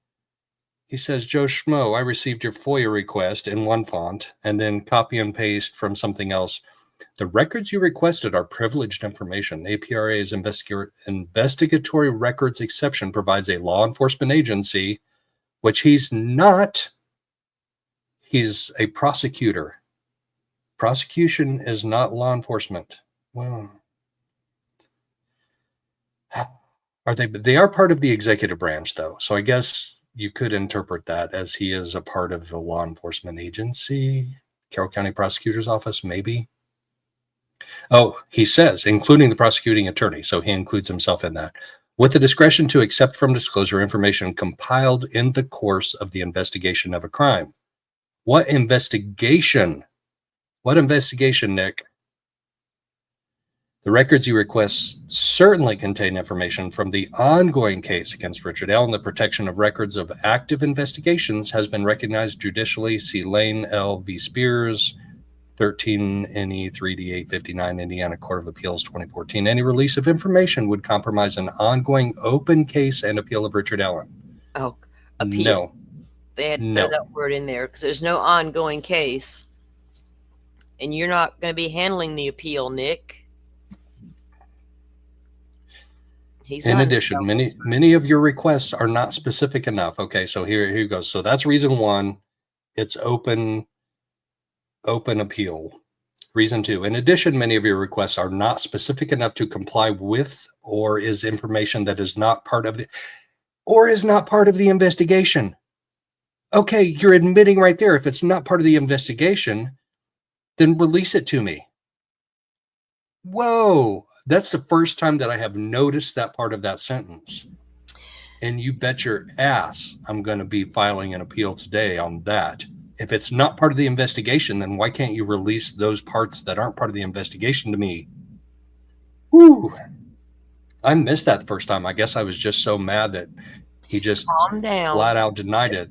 he says, "Joe Schmoe, I received your FOIA request in one font," and then copy and paste from something else. "The records you requested are privileged information. APRA's investigatory records exception provides a law enforcement agency," which he's not. He's a prosecutor. Prosecution is not law enforcement. Well, are they? They are part of the executive branch, though. So I guess you could interpret that as he is a part of the law enforcement agency, Carroll County Prosecutor's Office, maybe. Oh, he says, including the prosecuting attorney. So he includes himself in that. With the discretion to accept from disclosure information compiled in the course of the investigation of a crime. What investigation? What investigation, Nick? The records you request certainly contain information from the ongoing case against Richard L. The protection of records of active investigations has been recognized judicially. See Lane L. v. Spears, 13 NE 3D 859, Indiana Court of Appeals, 2014. Any release of information would compromise an ongoing open case and appeal of Richard Allen. Oh, appeal. No. They had to No. throw that word in there because there's no ongoing case. And you're not going to be handling the appeal, Nick. In addition, many of your requests are not specific enough. Okay, so here goes. So that's reason one. It's open appeal. Reason two. In addition, many of your requests are not specific enough to comply with or is information that is not part of the investigation. Okay, you're admitting right there. If it's not part of the investigation, then release it to me. Whoa. That's the first time that I have noticed that part of that sentence. And you bet your ass I'm going to be filing an appeal today on that. If it's not part of the investigation, then why can't you release those parts that aren't part of the investigation to me? Woo. I missed that the first time. I guess I was just so mad that he just calm down, flat out denied it.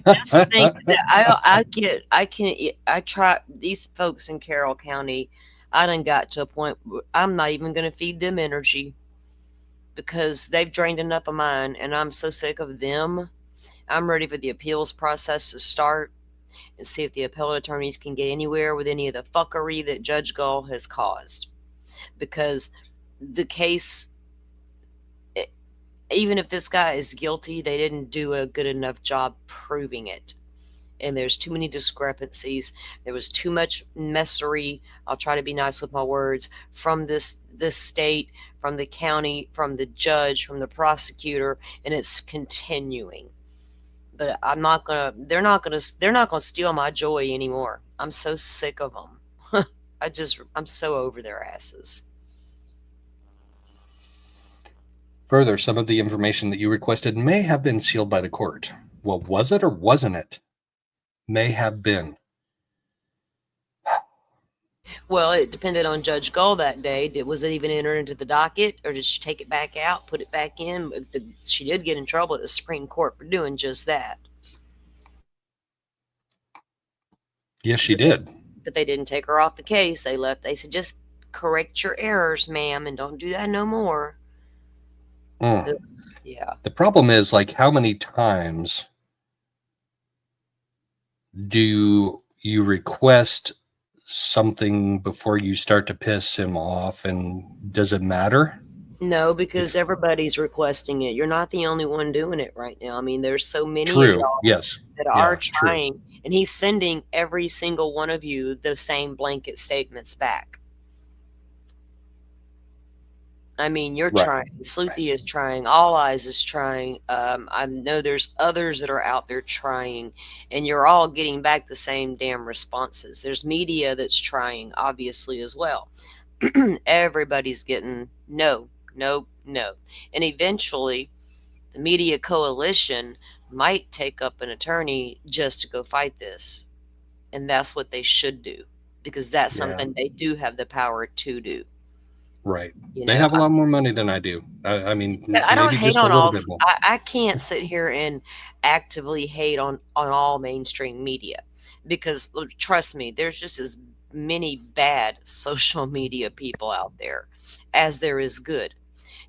That's the thing that I try these folks in Carroll County. I done got to a point where I'm not even going to feed them energy because they've drained enough of mine, and I'm so sick of them. I'm ready for the appeals process to start and see if the appellate attorneys can get anywhere with any of the fuckery that Judge Gull has caused. Because the case, even if this guy is guilty, they didn't do a good enough job proving it. And there's too many discrepancies. There was too much messery. I'll try to be nice with my words from this state, from the county, from the judge, from the prosecutor, and it's continuing. But they're not gonna steal my joy anymore. I'm so sick of them. I'm so over their asses. Further, some of the information that you requested may have been sealed by the court. Well, was it or wasn't it? May have been. Well, it depended on Judge Gull that day. Was it even entered into the docket, or did she take it back out, put it back in? She did get in trouble at the Supreme Court for doing just that. Yes, she did. But they didn't take her off the case. They said, just correct your errors, ma'am, and don't do that no more. Yeah. The problem is, like, how many times do you request something before you start to piss him off, and does it matter? No, because everybody's requesting it. You're not the only one doing it right now. I mean, there's so many True. of y'all Yes. that are trying, and he's sending every single one of you the same blanket statements back. I mean, you're trying. Sleuthy is trying. All Eyes is trying. I know there's others that are out there trying, and you're all getting back the same damn responses. There's media that's trying, obviously, as well. Everybody's getting no. And eventually, the media coalition might take up an attorney just to go fight this. And that's what they should do, because that's something they do have the power to do. Right. They have a lot more money than I do. I mean, I don't hate on all. Bit more. I can't sit here and actively hate on all mainstream media, because trust me, there's just as many bad social media people out there as there is good,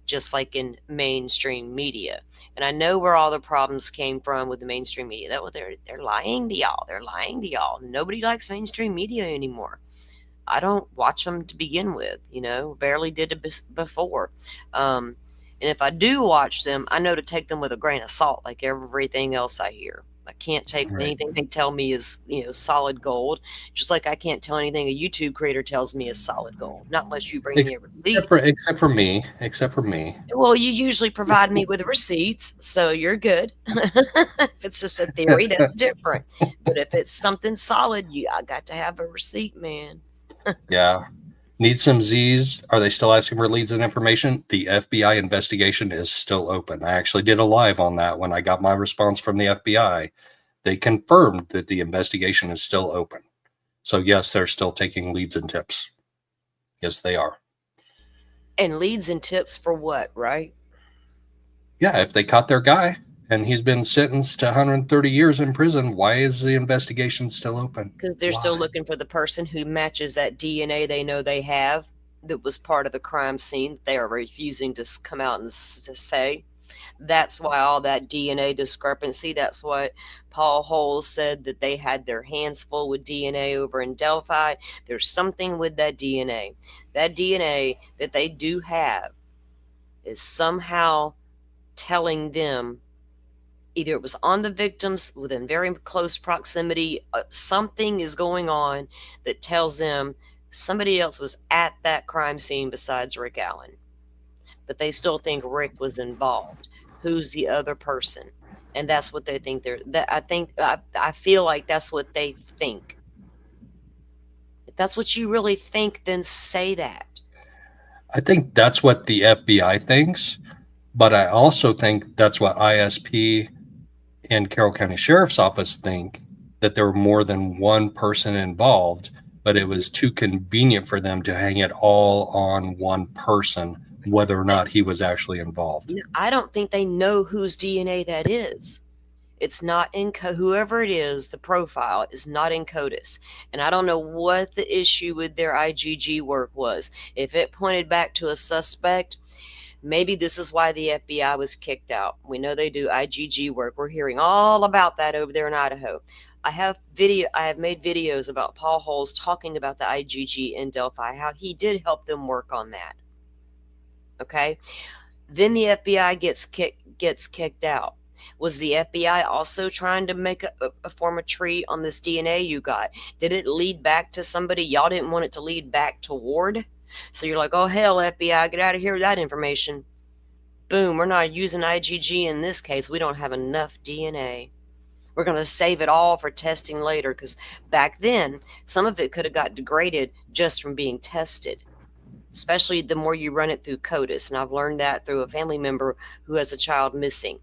just like in mainstream media. And I know where all the problems came from with the mainstream media. They're lying to y'all. They're lying to y'all. Nobody likes mainstream media anymore. I don't watch them to begin with, barely did it before. And if I do watch them, I know to take them with a grain of salt, like everything else I hear. I can't take anything they tell me is, solid gold, just like I can't tell anything a YouTube creator tells me is solid gold, not unless you bring me a receipt. Except for me. Well, you usually provide me with receipts, so you're good. If it's just a theory, that's different. But if it's something solid, I got to have a receipt, man. Yeah. Need some Z's? Are they still asking for leads and information? The FBI investigation is still open. I actually did a live on that when I got my response from the FBI. They confirmed that the investigation is still open. So yes, they're still taking leads and tips. Yes, they are. And leads and tips for what, right? Yeah, if they caught their guy and he's been sentenced to 130 years in prison, why is the investigation still open? Because they're still looking for the person who matches that DNA they know they have that was part of the crime scene that they are refusing to come out and to say. That's why all that DNA discrepancy, that's what Paul Holes said, that they had their hands full with DNA over in Delphi. There's something with that DNA. That DNA that they do have is somehow telling them either it was on the victims within very close proximity, something is going on that tells them somebody else was at that crime scene besides Rick Allen. But they still think Rick was involved. Who's the other person? And that's what they think I feel like that's what they think. If that's what you really think, then say that. I think that's what the FBI thinks, but I also think that's what ISP and Carroll County Sheriff's Office think, that there were more than one person involved, but it was too convenient for them to hang it all on one person, whether or not he was actually involved. I don't think they know whose DNA that is. It's not in whoever it is, the profile is not in CODIS. And I don't know what the issue with their IgG work was. If it pointed back to a suspect, maybe this is why the FBI was kicked out. We know they do IgG work. We're hearing all about that over there in Idaho. I have made videos about Paul Holes talking about the IgG in Delphi, how he did help them work on that. Okay. Then the FBI gets kicked out. Was the FBI also trying to make a form a tree on this DNA you got? Did it lead back to somebody y'all didn't want it to lead back toward? So you're like, oh, hell, FBI, get out of here with that information. Boom, we're not using IgG in this case. We don't have enough DNA. We're going to save it all for testing later, because back then, some of it could have got degraded just from being tested, especially the more you run it through CODIS. And I've learned that through a family member who has a child missing.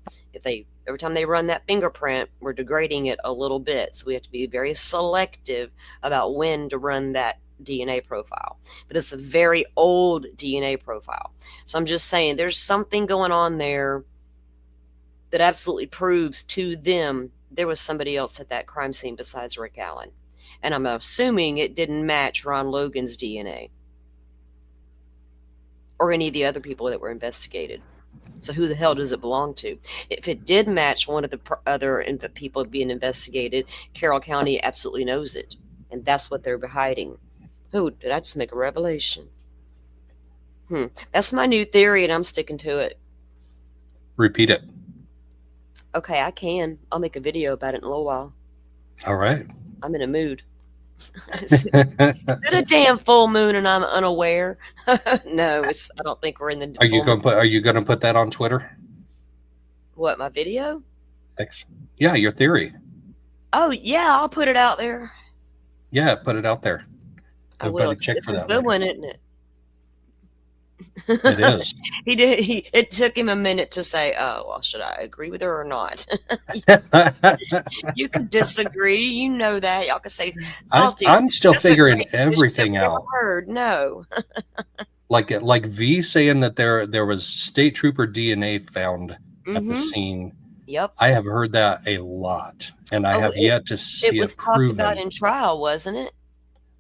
Every time they run that fingerprint, we're degrading it a little bit. So we have to be very selective about when to run that DNA profile. But it's a very old DNA profile. So I'm just saying there's something going on there that absolutely proves to them there was somebody else at that crime scene besides Rick Allen. And I'm assuming it didn't match Ron Logan's DNA or any of the other people that were investigated. So who the hell does it belong to? If it did match one of the other people being investigated, Carroll County absolutely knows it. And that's what they're hiding. Oh, did I just make a revelation? That's my new theory, and I'm sticking to it. Repeat it. Okay, I can. I'll make a video about it in a little while. All right. I'm in a mood. Is it a damn full moon and I'm unaware? No, I don't think we're in the. Are you going to put that on Twitter? What, my video? Thanks. Yeah, your theory. Oh yeah, I'll put it out there. Yeah, put it out there. Everybody check for that. It's a good one, isn't it? It is. He did. It took him a minute to say, "Oh, well, should I agree with her or not?" You could disagree. You know that. Y'all could say, "Salty." I'm still figuring everything out. Heard no. like V saying that there was state trooper DNA found at the scene. Yep. I have heard that a lot, and I have yet to see it proven. It was talked about in trial, wasn't it?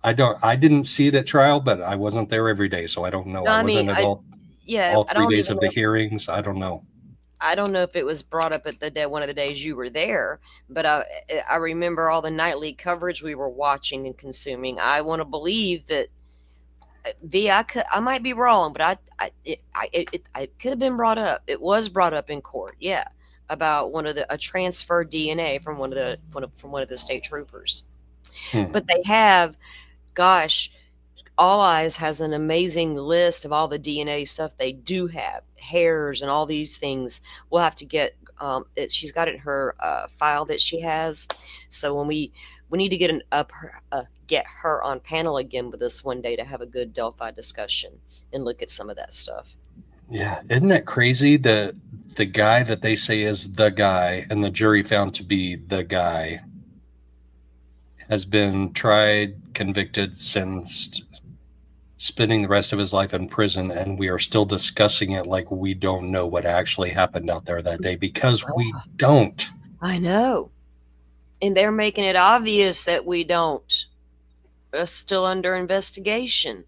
I didn't see it at trial, but I wasn't there every day, so I don't know. I wasn't at all 3 days of the hearings. I don't know. I don't know if it was brought up at one of the days you were there, but I remember all the nightly coverage we were watching and consuming. I want to believe that I might be wrong, but it could have been brought up. It was brought up in court, yeah, about a transferred DNA from one of the state troopers. But they have. Gosh, All Eyes has an amazing list of all the DNA stuff they do have, hairs and all these things. We'll have to get she's got it in her file that she has. So when we need to get her on panel again with us one day to have a good Delphi discussion and look at some of that stuff. Yeah, isn't that crazy? The guy that they say is the guy, and the jury found to be the guy, has been tried, convicted, sentenced, spending the rest of his life in prison, and we are still discussing it like we don't know what actually happened out there that day, because we don't. I know. And they're making it obvious that we don't. It's still under investigation.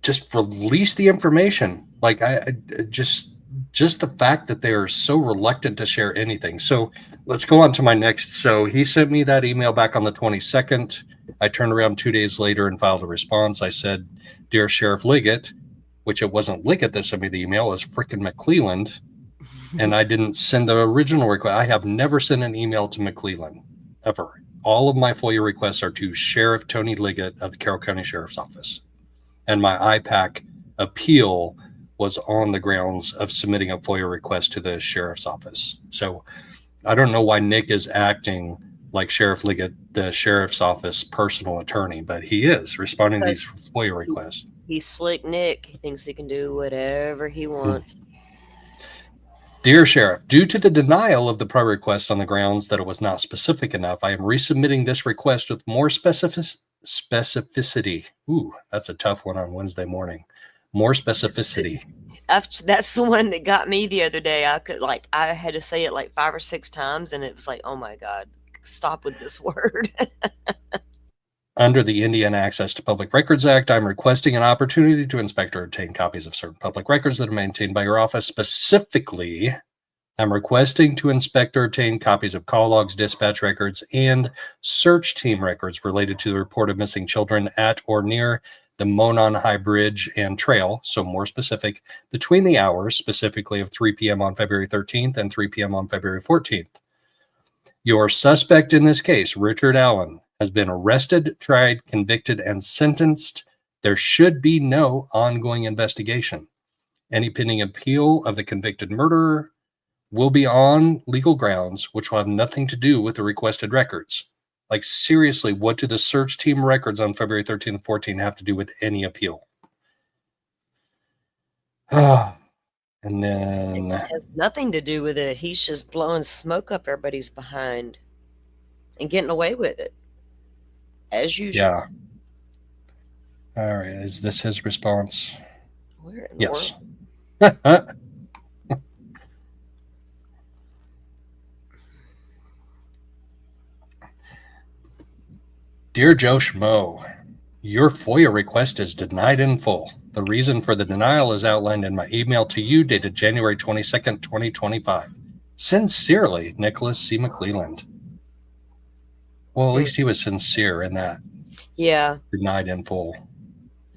Just release the information. Like I just the fact that they are so reluctant to share anything. So let's go on to my next. So he sent me that email back on the 22nd. I turned around 2 days later and filed a response. I said, "Dear Sheriff Liggett," which it wasn't Liggett that sent me the email, it was freaking McClelland. And I didn't send the original request. I have never sent an email to McClelland, ever. All of my FOIA requests are to Sheriff Tony Liggett of the Carroll County Sheriff's Office. And my IPAC appeal was on the grounds of submitting a FOIA request to the sheriff's office. So I don't know why Nick is acting like Sheriff Liggett, the sheriff's office personal attorney, but he is responding to these FOIA requests. He's slick Nick. He thinks he can do whatever he wants. Dear Sheriff, due to the denial of the prior request on the grounds that it was not specific enough, I am resubmitting this request with more specificity. Ooh, that's a tough one on Wednesday morning. More specificity. That's the one that got me the other day. I had to say it like 5 or 6 times, and it was like, oh my God, stop with this word. Under the Indiana Access to Public Records Act, I'm requesting an opportunity to inspect or obtain copies of certain public records that are maintained by your office. Specifically, I'm requesting to inspect or obtain copies of call logs, dispatch records, and search team records related to the report of missing children at or near the Monon High Bridge and Trail, so more specific, between the hours specifically of 3 p.m. on February 13th and 3 p.m. on February 14th. Your suspect in this case, Richard Allen, has been arrested, tried, convicted, and sentenced. There should be no ongoing investigation. Any pending appeal of the convicted murderer will be on legal grounds, which will have nothing to do with the requested records. Like, seriously, what do the search team records on February 13th and 14th have to do with any appeal? And then... It has nothing to do with it. He's just blowing smoke up everybody's behind and getting away with it. As usual. Yeah. All right. Is this his response? Where in the Yes. world? Dear Joe Schmoe, your FOIA request is denied in full. The reason for the denial is outlined in my email to you dated January 22nd, 2025. Sincerely, Nicholas C. McClelland. Well, at least he was sincere in that. Yeah. Denied in full.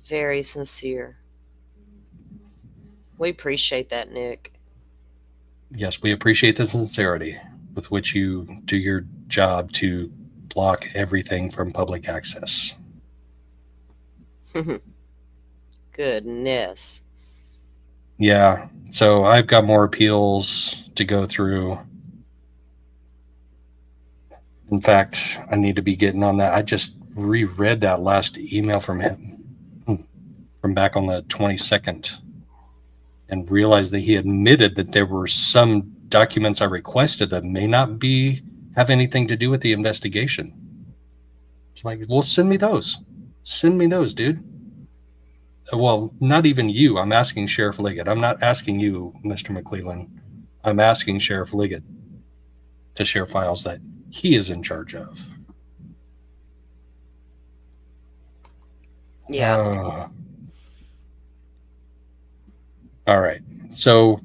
Very sincere. We appreciate that, Nick. Yes, we appreciate the sincerity with which you do your job to block everything from public access. Goodness. Yeah, so I've got more appeals to go through. In fact, I need to be getting on that. I just reread that last email from him from back on the 22nd and realized that he admitted that there were some documents I requested that may not have anything to do with the investigation. It's like, well, send me those. Send me those, dude. Well, not even you. I'm asking Sheriff Liggett. I'm not asking you, Mr. McClelland. I'm asking Sheriff Liggett to share files that he is in charge of. Yeah. All right. So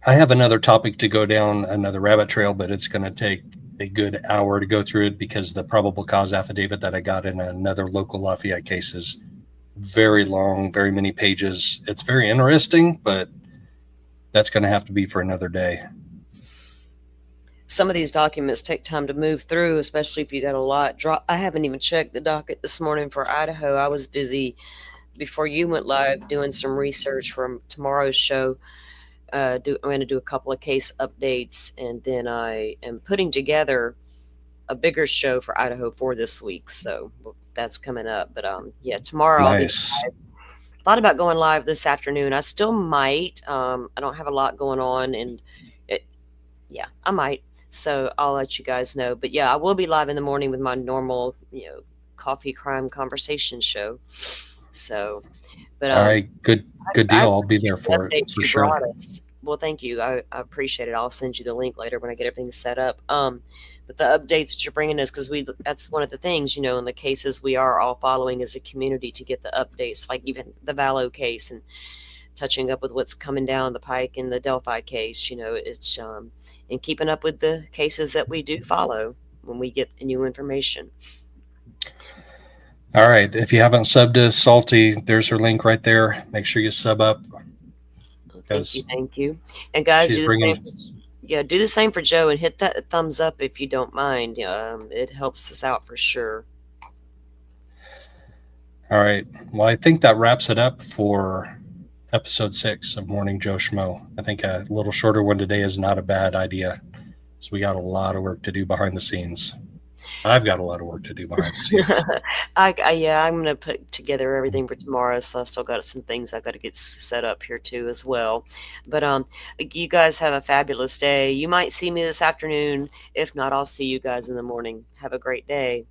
I have another topic to go down, another rabbit trail, but it's going to take a good hour to go through it because the probable cause affidavit that I got in another local Lafayette case is very long, very many pages. It's very interesting, but that's going to have to be for another day. Some of these documents take time to move through, especially if you got a lot. I haven't even checked the docket this morning for Idaho. I was busy before you went live doing some research for tomorrow's show. I'm going to do a couple of case updates, and then I am putting together a bigger show for Idaho for this week. So that's coming up. But yeah, tomorrow I'll be Nice. live. Thought about going live this afternoon. I still might. I don't have a lot going on, and yeah, I might. So I'll let you guys know. But yeah, I will be live in the morning with my normal, coffee crime conversation show. So, but All right, good I deal. I'll be appreciate there the for it updates for you sure. brought us. Well, thank you. I appreciate it. I'll send you the link later when I get everything set up. But the updates that you're bringing us, because that's one of the things, in the cases we are all following as a community to get the updates, like even the Vallow case and touching up with what's coming down the pike in the Delphi case. It's and keeping up with the cases that we do follow when we get new information. All right. If you haven't subbed to Salty, there's her link right there. Make sure you sub up. Thank you. And guys, she's do the bringing. same. Yeah, do the same for Joe and hit that thumbs up if you don't mind. It helps us out for sure. All right. Well, I think that wraps it up for episode 6 of Morning Joe Schmoe. I think a little shorter one today is not a bad idea. So we got a lot of work to do behind the scenes. I've got a lot of work to do behind the scenes. I'm going to put together everything for tomorrow, so I still got some things I got to get set up here too as well. But you guys have a fabulous day. You might see me this afternoon. If not, I'll see you guys in the morning. Have a great day.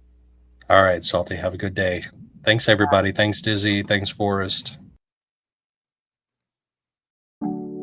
All right, Salty. Have a good day. Thanks, everybody. Thanks, Dizzy. Thanks, Forrest.